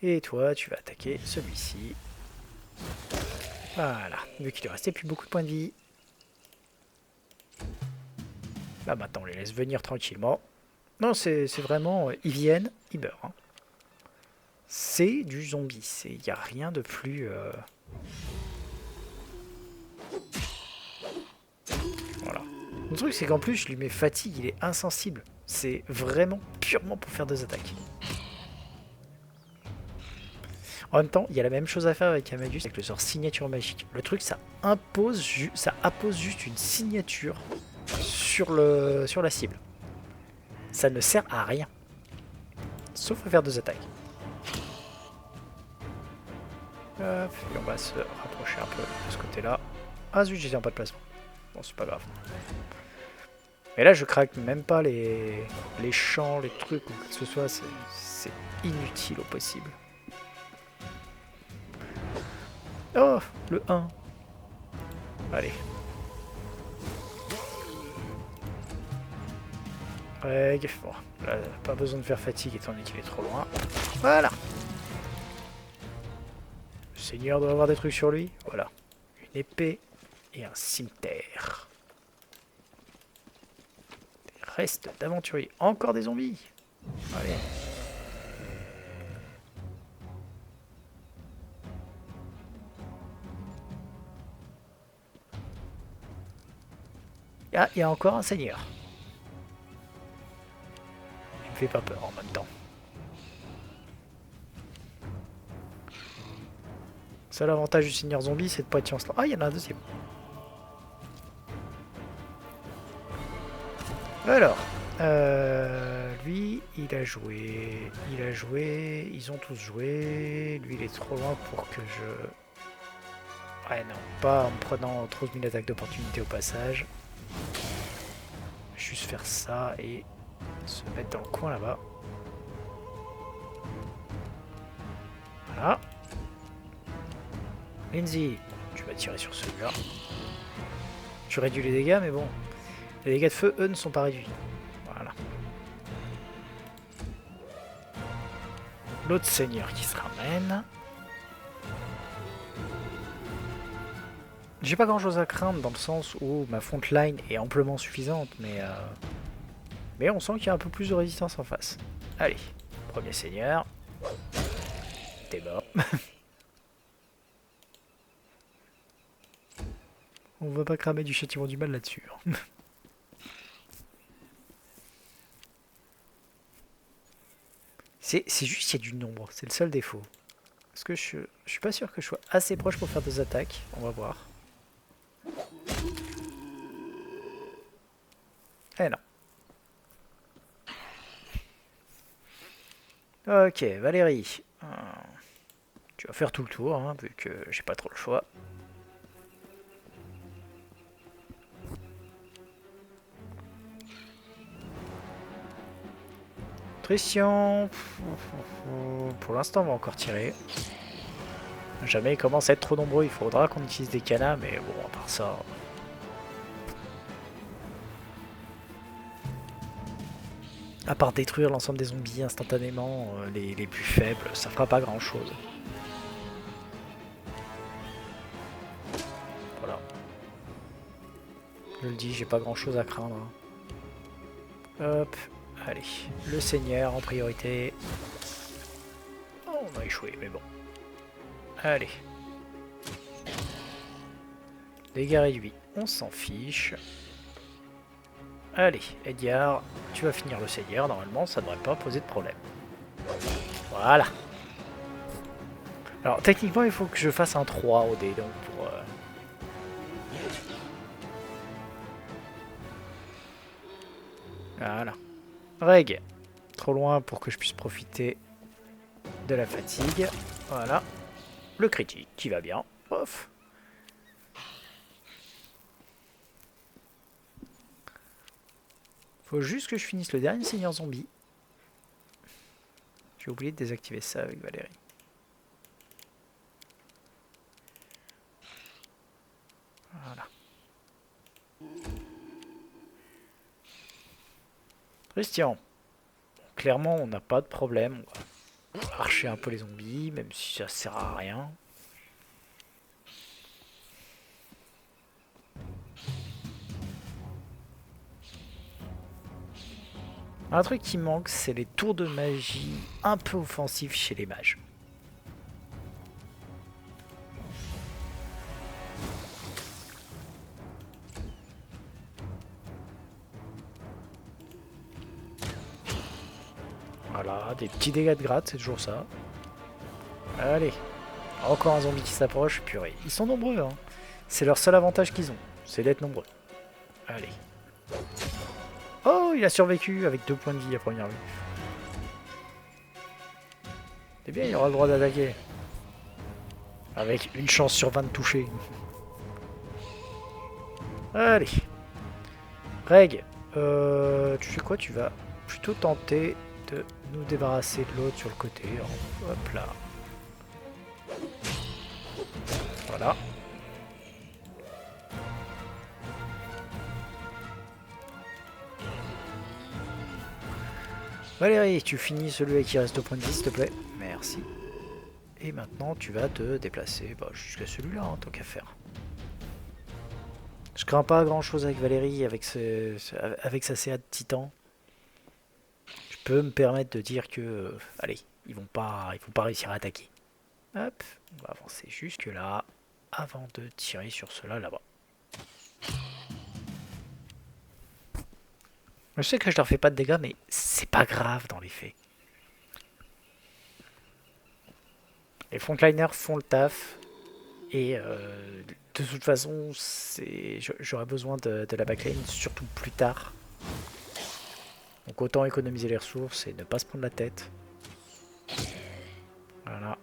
Et toi, tu vas attaquer celui-ci. Voilà, vu qu'il ne restait plus beaucoup de points de vie. Là, maintenant, on les laisse venir tranquillement. Non, c'est vraiment... ils viennent, ils meurent. Hein. C'est du zombie. Il n'y a rien de plus... Voilà. Le truc, c'est qu'en plus, je lui mets fatigue, il est insensible. C'est vraiment purement pour faire 2 attaques. En même temps, il y a la même chose à faire avec Amagus, avec le sort signature magique. Le truc, ça appose juste une signature sur la cible. Ça ne sert à rien. Sauf à faire 2 attaques. Hop, et on va se rapprocher un peu de ce côté-là. Ah zut, j'étais en pas de placement. Bon, c'est pas grave. Mais là, je craque même pas les champs, les trucs ou quoi que ce soit. C'est inutile au possible. Oh, le 1. Allez. Règle. Bon, là, pas besoin de faire fatigue étant donné qu'il est trop loin. Voilà. Le seigneur doit avoir des trucs sur lui. Voilà. Une épée et un cimetière. Des restes d'aventuriers. Encore des zombies. Allez. Ah, il y a encore un seigneur. Il me fait pas peur en même temps. Seul avantage du seigneur zombie, c'est de pas être chancelant. Ah, il y en a un deuxième. Alors, lui, il a joué, ils ont tous joué. Lui, il est trop loin pour que je... Ouais, non, pas en me prenant trop de 1000 attaques d'opportunité au passage. Juste faire ça et se mettre dans le coin là-bas. Voilà. Lindsay, tu vas tirer sur celui-là. Tu réduis les dégâts, mais bon. Les dégâts de feu, eux, ne sont pas réduits. Voilà. L'autre seigneur qui se ramène. J'ai pas grand chose à craindre dans le sens où ma front line est amplement suffisante, mais on sent qu'il y a un peu plus de résistance en face. Allez, premier seigneur. T'es mort. On va pas cramer du châtiment du mal là-dessus. C'est juste qu'il y a du nombre, c'est le seul défaut. Parce que je suis pas sûr que je sois assez proche pour faire 2 attaques. On va voir. Eh non. Ok, Valérie. Tu vas faire tout le tour, hein, vu que j'ai pas trop le choix. Christian. Pour l'instant, on va encore tirer. Jamais il commence à être trop nombreux, il faudra qu'on utilise des canas, mais bon, à part ça... À part détruire l'ensemble des zombies instantanément, les plus faibles, ça fera pas grand chose. Voilà. Je le dis, j'ai pas grand chose à craindre. Hein. Hop, allez. Le seigneur en priorité. Oh, on a échoué, mais bon. Allez. Dégâts réduits, on s'en fiche. Allez, Edgar, tu vas finir le seigneur. Normalement, ça devrait pas poser de problème. Voilà. Alors, techniquement, il faut que je fasse un 3 au dé, donc pour... Voilà. Reg. Trop loin pour que je puisse profiter de la fatigue. Voilà. Le critique qui va bien. Off. Faut juste que je finisse le dernier seigneur zombie. J'ai oublié de désactiver ça avec Valérie. Voilà. Christian. Clairement, on n'a pas de problème. On va archer un peu les zombies, même si ça sert à rien. Un truc qui manque, c'est les tours de magie un peu offensifs chez les mages. Voilà, des petits dégâts de gratte, c'est toujours ça. Allez, encore un zombie qui s'approche, purée. Ils sont nombreux, hein. C'est leur seul avantage qu'ils ont, c'est d'être nombreux. Allez. Oh, il a survécu avec 2 points de vie à première vue. C'est bien, il aura le droit d'attaquer. Avec une chance sur 20 de toucher. Allez. Reg, tu sais quoi, tu vas plutôt tenter de nous débarrasser de l'autre sur le côté. Hop là. Voilà. Valérie, tu finis celui qui reste au point de vie, s'il te plaît. Merci. Et maintenant, tu vas te déplacer jusqu'à celui-là, hein, tant qu'à faire. Je crains pas grand-chose avec Valérie, avec sa CA de titan. Je peux me permettre de dire que... allez, ils vont pas réussir à attaquer. Hop, on va avancer jusque là, avant de tirer sur cela là-bas. Je sais que je leur fais pas de dégâts, mais c'est pas grave dans les faits. Les frontliners font le taf. Et de toute façon, j'aurai besoin de la backline, surtout plus tard. Donc autant économiser les ressources et ne pas se prendre la tête. Voilà.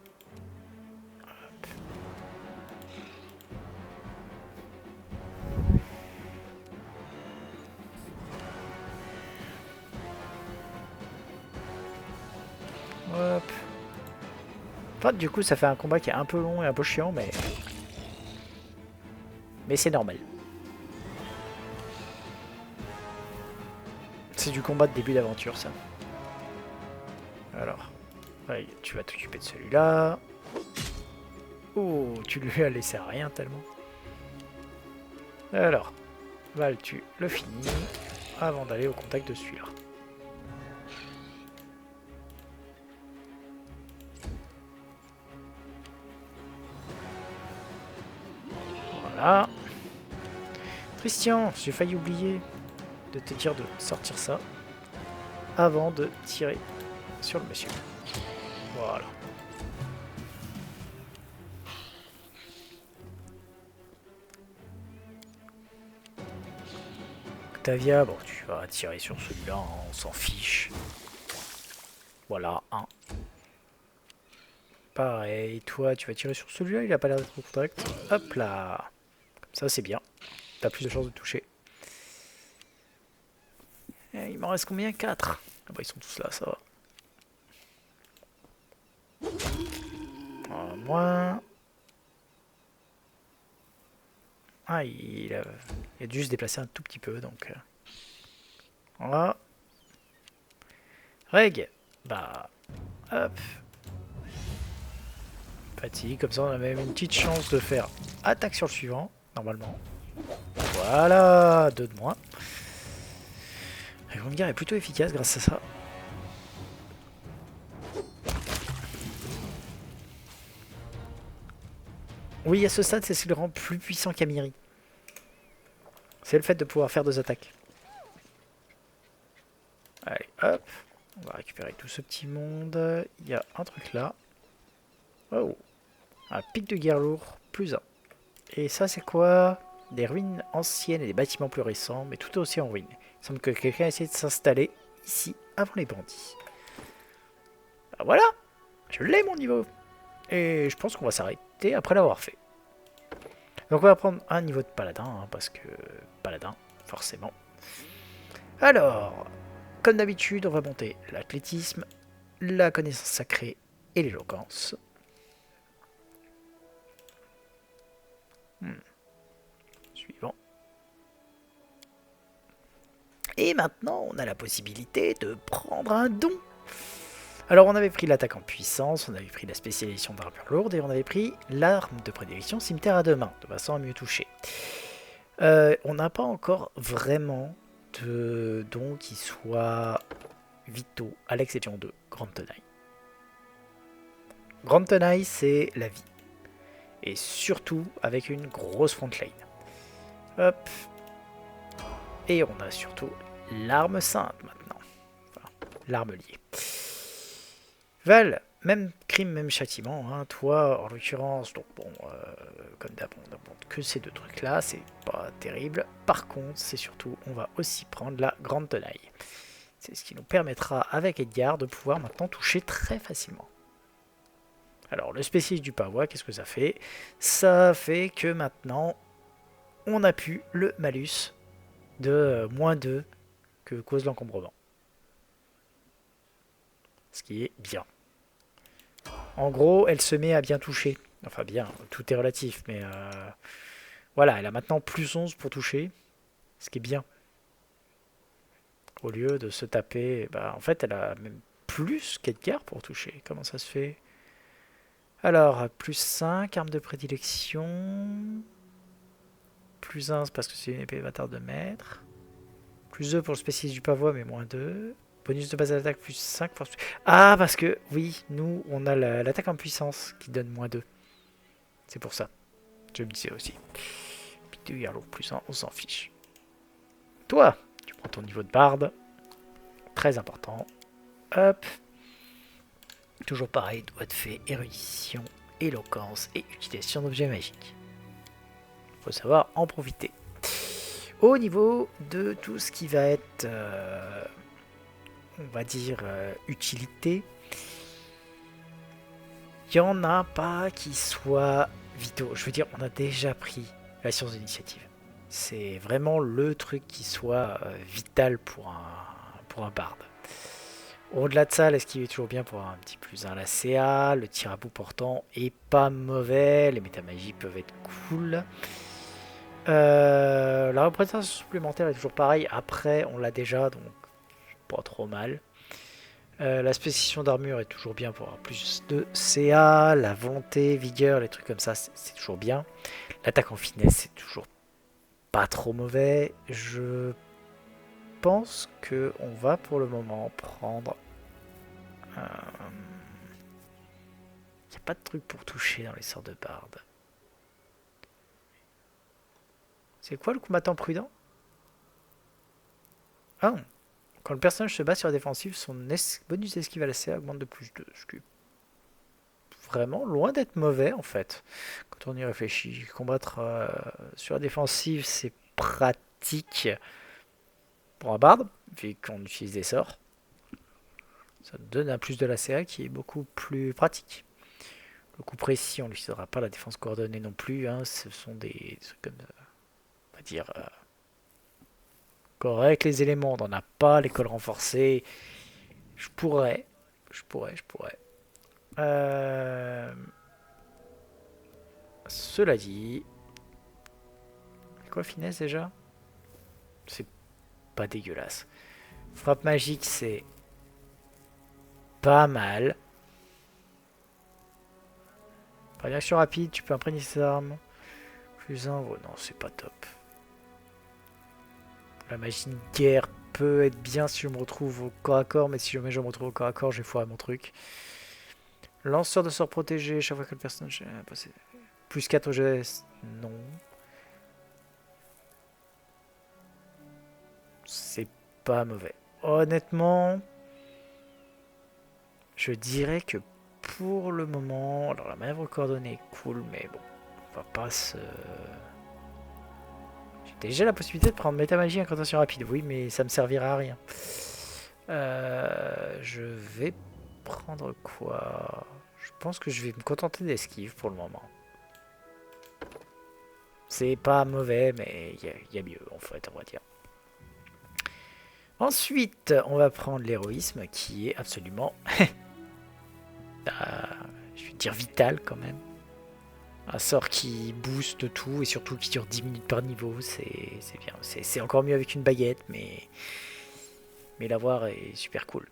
Hop. Enfin, du coup, ça fait un combat qui est un peu long et un peu chiant, mais c'est normal. C'est du combat de début d'aventure, ça. Alors, ouais, tu vas t'occuper de celui-là. Oh, tu lui as laissé rien tellement. Alors, Val, tu le finis avant d'aller au contact de celui-là. Voilà. Christian, j'ai failli oublier de te dire de sortir ça avant de tirer sur le monsieur. Voilà. Octavia, bon, tu vas tirer sur celui-là, hein, on s'en fiche. Voilà, un. Pareil, toi, tu vas tirer sur celui-là, il a pas l'air d'être au contact. Hop là. Comme ça, c'est bien. T'as plus de chances de toucher. Et il m'en reste combien? 4. Ah bah, ils sont tous là, ça va. Moins. Ah, il a dû se déplacer un tout petit peu, donc... Voilà. Reg. Bah... Hop. Fatigue, comme ça on a même une petite chance de faire attaque sur le suivant, normalement. Voilà, 2 de moins. La Grande Guerre est plutôt efficace grâce à ça. Oui, à ce stade, c'est ce qui le rend plus puissant qu'Amiri. C'est le fait de pouvoir faire 2 attaques. Allez, hop. On va récupérer tout ce petit monde. Il y a un truc là. Oh. Un pic de guerre lourd, +1. Et ça, c'est quoi? Des ruines anciennes et des bâtiments plus récents, mais tout est aussi en ruine. Il semble que quelqu'un a essayé de s'installer ici avant les bandits. Ah, voilà! Je l'ai mon niveau! Et je pense qu'on va s'arrêter après l'avoir fait. Donc on va prendre un niveau de paladin, hein, parce que paladin, forcément. Alors, comme d'habitude, on va monter l'athlétisme, la connaissance sacrée et l'éloquence. Suivant. Et maintenant, on a la possibilité de prendre un don. Alors, on avait pris l'attaque en puissance, on avait pris la spécialisation d'armure lourde et on avait pris l'arme de prédilection cimetière à 2 mains, de façon à mieux toucher. On n'a pas encore vraiment de dons qui soient vitaux, à l'exception de Grande Tenaille. Grande Tenaille, c'est la vie. Et surtout avec une grosse frontline. Hop. Et on a surtout l'arme sainte maintenant. Enfin, l'arme liée. Val, même crime, même châtiment. Hein. Toi, en l'occurrence, donc bon, comme d'hab, on n'a que ces 2 trucs-là, c'est pas terrible. Par contre, c'est surtout, on va aussi prendre la Grande Tenaille. C'est ce qui nous permettra, avec Edgar, de pouvoir maintenant toucher très facilement. Alors, le spécialiste du pavois, qu'est-ce que ça fait? Ça fait que maintenant, on a pu le malus de -2 que cause l'encombrement. Ce qui est bien. En gros, elle se met à bien toucher. Enfin bien, tout est relatif, mais voilà, elle a maintenant +11 pour toucher, ce qui est bien. Au lieu de se taper, bah, en fait, elle a même plus qu'Edgar pour toucher. Comment ça se fait? Alors, +5, arme de prédilection. +1, c'est parce que c'est une épée bâtard de maître. +2 pour le spécialiste du pavois, mais -2. Bonus de base à l'attaque, +5. Pour... Ah, parce que, oui, nous, on a l'attaque en puissance qui donne -2. C'est pour ça. Je me disais aussi. Pic de Yarlow, +1, on s'en fiche. Toi, tu prends ton niveau de barde. Très important. Hop. Toujours pareil, doigt de fée, érudition, éloquence et utilisation d'objets magiques. Faut savoir en profiter. Au niveau de tout ce qui va être, on va dire, utilité, il n'y en a pas qui soient vitaux. Je veux dire, on a déjà pris la science d'initiative. C'est vraiment le truc qui soit vital pour un barde. Au-delà de ça, l'esquive est toujours bien pour avoir un petit +1 à la CA. Le tir à bout portant est pas mauvais. Les métamagies peuvent être cool. La représentation supplémentaire est toujours pareil. Après, on l'a déjà, donc pas trop mal. La spécification d'armure est toujours bien pour avoir plus de CA. La volonté, vigueur, les trucs comme ça, c'est toujours bien. L'attaque en finesse, c'est toujours pas trop mauvais. Je pense que on va pour le moment prendre... Il n'y a pas de truc pour toucher dans les sorts de barde. C'est quoi le combattant prudent? Ah non. Quand le personnage se bat sur la défensive, son bonus d'esquive à la CA augmente de +2. Ce qui est vraiment loin d'être mauvais en fait. Quand on y réfléchit, combattre sur la défensive, c'est pratique pour un barde, vu qu'on utilise des sorts. Ça donne un plus de la CA qui est beaucoup plus pratique. Le coup précis, on n'utilisera pas la défense coordonnée non plus. Hein. Ce sont des trucs comme, on va dire, correct les éléments. On n'en a pas l'école renforcée. Je pourrais. Cela dit, quoi finesse déjà? C'est pas dégueulasse. Frappe magique, c'est pas mal. Réaction rapide, tu peux imprégner ses armes. +1, oh non, c'est pas top. La magie de guerre peut être bien si je me retrouve au corps à corps, mais si jamais je me retrouve au corps à corps, j'ai foiré mon truc. Lanceur de sort protégé, chaque fois que le personnage a passé. Plus 4 au geste. Non. C'est pas mauvais. Honnêtement, je dirais que pour le moment. Alors la manœuvre coordonnée est cool, mais bon. On va pas se. J'ai déjà la possibilité de prendre métamagie incantation rapide. Oui, mais ça me servira à rien. Je vais prendre quoi? Je pense que je vais me contenter d'esquive pour le moment. C'est pas mauvais, mais il y a mieux en fait, on va dire. Ensuite, on va prendre l'héroïsme qui est absolument, je vais dire vital quand même. Un sort qui booste tout et surtout qui dure 10 minutes par niveau, c'est bien. C'est encore mieux avec une baguette, mais l'avoir est super cool.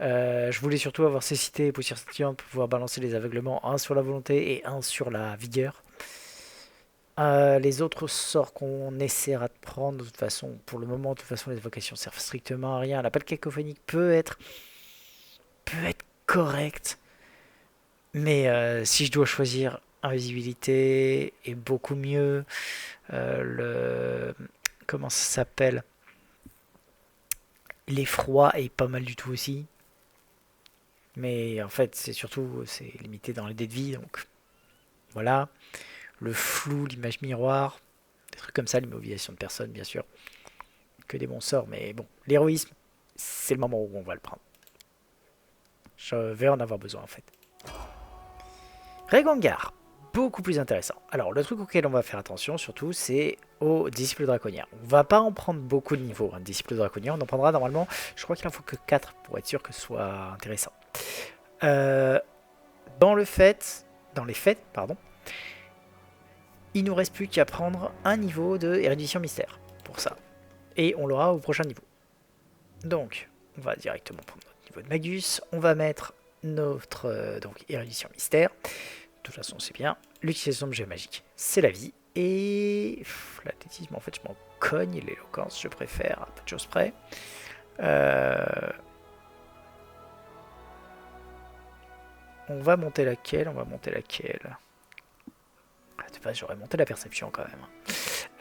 Je voulais surtout avoir cécité et poussière scintillante pour pouvoir balancer les aveuglements, un sur la volonté et un sur la vigueur. Les autres sorts qu'on essaiera de prendre, de toute façon, pour le moment, de toute façon, les évocations servent strictement à rien. L'appel cacophonique peut être correct, mais si je dois choisir, invisibilité est beaucoup mieux. Le comment ça s'appelle? L'effroi est pas mal du tout aussi. Mais en fait, c'est limité dans les dés de vie, donc voilà. Le flou, l'image miroir, des trucs comme ça, l'immobilisation de personnes, bien sûr. Que des bons sorts, mais bon, l'héroïsme, c'est le moment où on va le prendre. Je vais en avoir besoin en fait. Régangar, beaucoup plus intéressant. Alors, le truc auquel on va faire attention surtout, c'est aux disciples draconiens. On va pas en prendre beaucoup de niveaux, hein, disciples draconiens. On en prendra normalement, je crois qu'il en faut que 4 pour être sûr que ce soit intéressant. Euh, dans les faits, pardon, il nous reste plus qu'à prendre un niveau de érudition mystère pour ça. Et on l'aura au prochain niveau. Donc, on va directement prendre notre niveau de Magus. On va mettre notre donc érudition mystère. De toute façon, c'est bien. L'utilisation d'objets magiques, c'est la vie. Et l'athlétisme, en fait, je m'en cogne. L'éloquence, je préfère, à peu de choses près. On va monter laquelle? On va monter laquelle? J'aurais monté la perception quand même.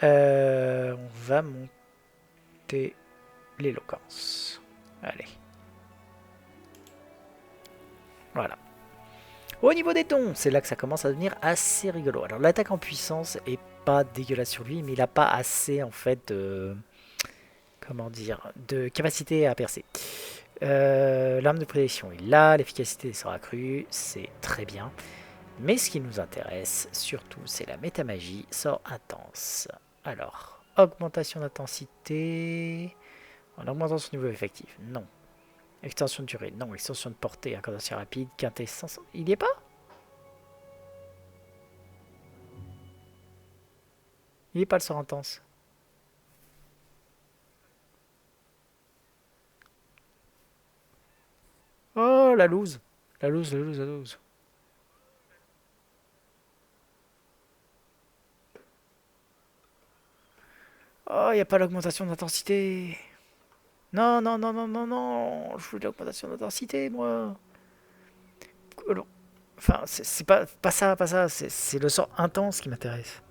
On va monter l'éloquence. Allez. Voilà. Au niveau des dons, c'est là que ça commence à devenir assez rigolo. Alors l'attaque en puissance est pas dégueulasse sur lui, mais il n'a pas assez en fait de... Comment dire? De capacité à percer. L'arme de prédiction, il l'a. L'efficacité sera accrue, c'est très bien. Mais ce qui nous intéresse surtout, c'est la métamagie, sort intense. Alors, augmentation d'intensité... En augmentant son niveau effectif, non. Extension de durée, non. Extension de portée, incantation rapide, quintessence... Il y est pas? Il est pas le sort intense. Oh, la loose. La loose, la loose, la loose. Oh, il n'y a pas l'augmentation d'intensité. Non, non, non, non, non, non. Je voulais l'augmentation d'intensité, moi. Enfin, c'est pas ça, pas ça. C'est le sort intense qui m'intéresse.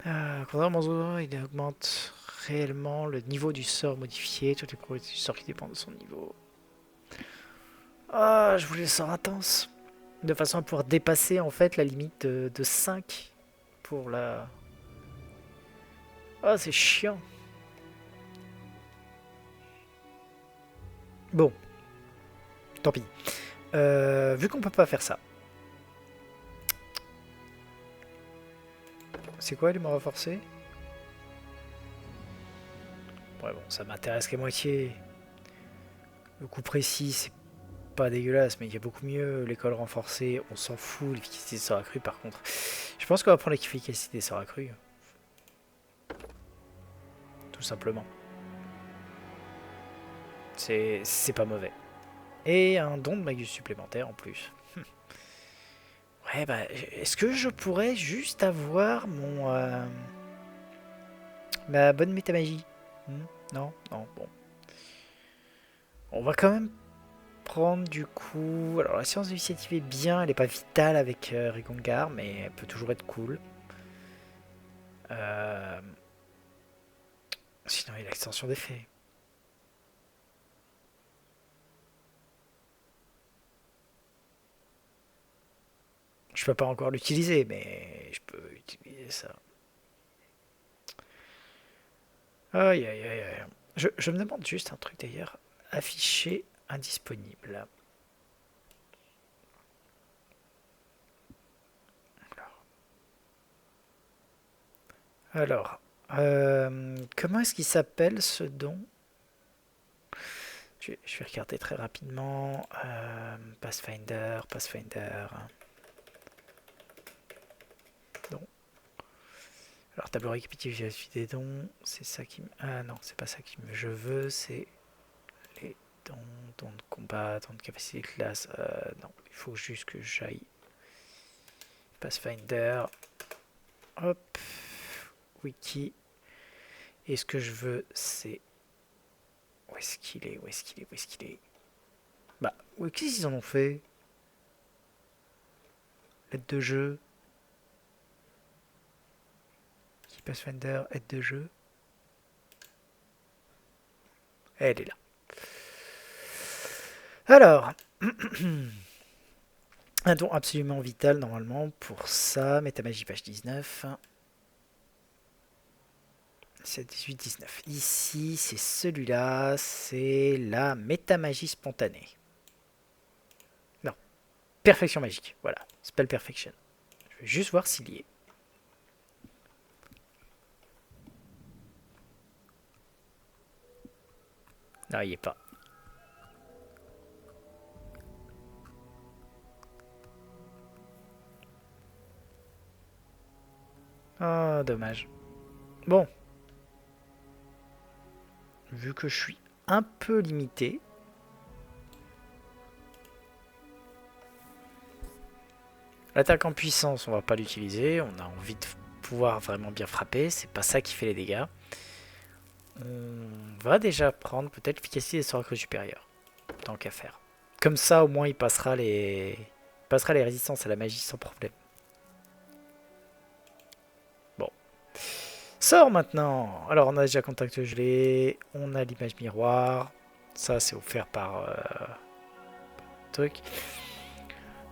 Contrairement aux autres, il augmente réellement le niveau du sort modifié. Toutes les propriétés du sort qui dépendent de son niveau. Ah, je voulais le sort intense. De façon à pouvoir dépasser en fait la limite de 5 pour la... Ah, c'est chiant. Bon, tant pis. Vu qu'on peut pas faire ça. C'est quoi les morts forcés? Ouais, bon, ça m'intéresse qu'à moitié. Le coup précis, c'est pas dégueulasse, mais il y a beaucoup mieux. L'école renforcée, on s'en fout. L'efficacité sera accrue par contre. Je pense qu'on va prendre l'efficacité sera accrue. Tout simplement. C'est pas mauvais. Et un don de magus supplémentaire en plus. Ouais, Ouais, bah, est-ce que je pourrais juste avoir ma bonne métamagie? Non, non, bon. On va quand même prendre du coup... Alors la séance d'initiative est bien, elle est pas vitale avec Rigongar, mais elle peut toujours être cool. Euh, Sinon il y a l'extension d'effet. Je peux pas encore l'utiliser, mais je peux utiliser ça. Aïe aïe aïe aïe. Je me demande juste un truc d'ailleurs. Afficher indisponible. Alors, comment est-ce qu'il s'appelle ce don? Je vais regarder très rapidement. Pathfinder, Pathfinder. Don. Alors, tableau récapitulatif des dons. C'est ça qui me. Ah non, c'est pas ça qui me. Je veux, c'est les dons, dons de combat, dons de capacité de classe. Non, il faut juste que j'aille. Pathfinder. Hop. Wiki. Et ce que je veux, c'est. Où est-ce qu'il est? Où est-ce qu'il est? Où est-ce qu'il est? Bah, qu'est-ce qu'ils en ont fait? Aide de jeu. Qui Pathfinder, aide de jeu. Elle est là. Alors, un don absolument vital normalement pour ça. Métamagie page 19. C'est 18-19. Ici, c'est celui-là. C'est la métamagie spontanée. Non, perfection magique. Voilà, spell perfection. Je vais juste voir s'il y est. Non, il n'y est pas. Oh, dommage. Bon. Vu que je suis un peu limité. L'attaque en puissance, on va pas l'utiliser. On a envie de pouvoir vraiment bien frapper. C'est pas ça qui fait les dégâts. On va déjà prendre peut-être l'efficacité des sorts supérieurs. Tant qu'à faire. Comme ça, au moins, il passera les résistances à la magie sans problème. Bon. Sort maintenant. Alors, on a déjà contact gelé. On a l'image miroir. Ça, c'est offert par truc.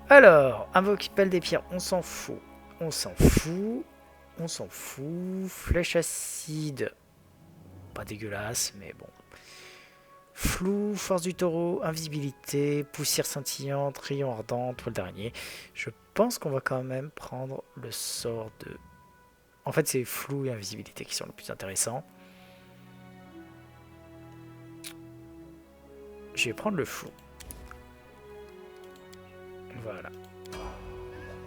Alors, invoque pelle des pierres. On s'en fout. On s'en fout. On s'en fout. Flèche acide. Pas dégueulasse, mais bon. Flou, force du taureau, invisibilité, poussière scintillante, rayon ardent, toile d'araignée. Je pense qu'on va quand même prendre le sort de... En fait, c'est flou et invisibilité qui sont le plus intéressants. Je vais prendre le flou. Voilà.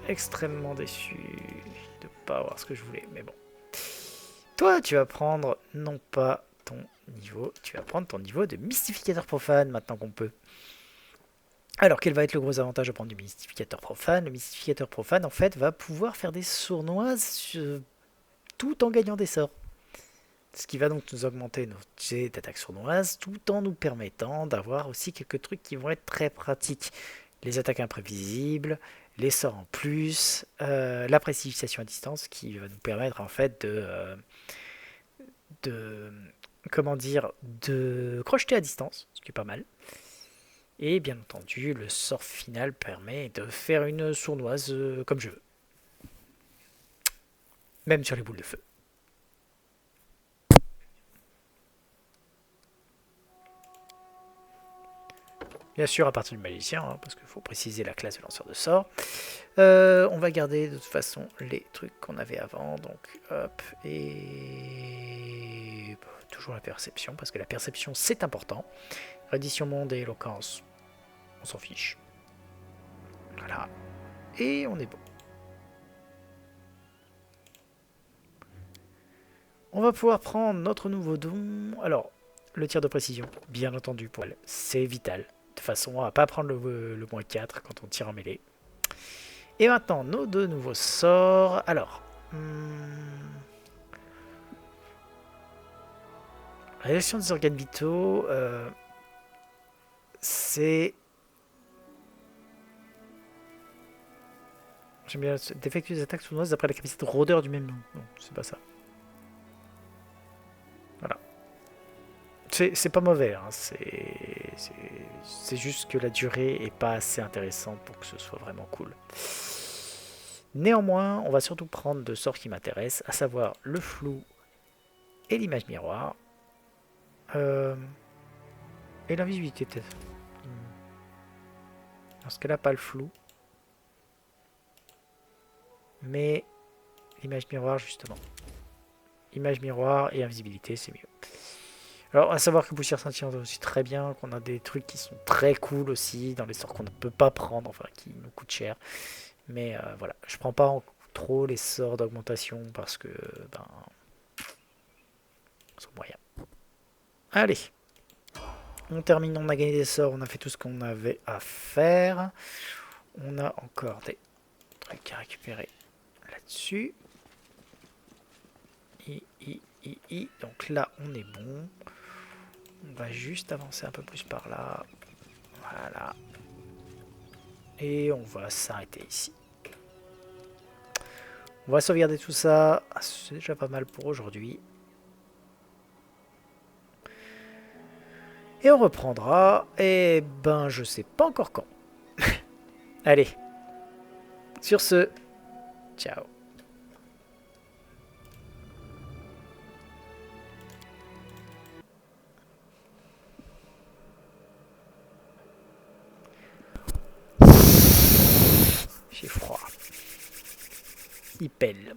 Extrêmement déçu de ne pas avoir ce que je voulais, mais bon. Toi, tu vas prendre non pas ton niveau, tu vas prendre ton niveau de mystificateur profane maintenant qu'on peut. Alors, quel va être le gros avantage de prendre du mystificateur profane? Le mystificateur profane, en fait, va pouvoir faire des sournoises tout en gagnant des sorts. Ce qui va donc nous augmenter nos jets d'attaque sournoise, tout en nous permettant d'avoir aussi quelques trucs qui vont être très pratiques. Les attaques imprévisibles, les sorts en plus, la précipitation à distance, qui va nous permettre en fait comment dire, de crocheter à distance, ce qui est pas mal. Et bien entendu, le sort final permet de faire une sournoise comme je veux. Même sur les boules de feu. Bien sûr à partir du magicien, hein, parce qu'il faut préciser la classe de lanceur de sort. On va garder de toute façon les trucs qu'on avait avant. Donc hop, et toujours la perception, parce que la perception c'est important. Reddition monde et éloquence, on s'en fiche. Voilà. Et on est bon. On va pouvoir prendre notre nouveau don. Alors, le tir de précision, bien entendu, pour elle, c'est vital. De toute façon, on va pas prendre le moins 4 quand on tire en mêlée. Et maintenant, nos deux nouveaux sorts. Alors, réaction des organes vitaux, c'est... J'aime bien d'effectuer des attaques sournoises d'après la capacité de rôdeur du même nom. Non, c'est pas ça. Voilà. C'est pas mauvais, hein. C'est juste que la durée est pas assez intéressante pour que ce soit vraiment cool. Néanmoins, on va surtout prendre deux sorts qui m'intéressent, à savoir le flou et l'image miroir. Et l'invisibilité peut-être. Dans ce cas-là, pas le flou. Mais l'image miroir, justement. Image miroir et invisibilité, c'est mieux. Alors, à savoir que poussière scintillante aussi très bien, qu'on a des trucs qui sont très cool aussi, dans les sorts qu'on ne peut pas prendre, enfin, qui nous coûtent cher. Mais voilà, je prends pas trop les sorts d'augmentation parce que, ben, ils sont moyens. Allez, on termine, on a gagné des sorts, on a fait tout ce qu'on avait à faire. On a encore des trucs à récupérer là-dessus. Donc là, on est bon. On va juste avancer un peu plus par là. Voilà. Et on va s'arrêter ici. On va sauvegarder tout ça. C'est déjà pas mal pour aujourd'hui. Et on reprendra. Et ben, je sais pas encore quand. Allez. Sur ce, ciao. J'ai froid. Il pèle.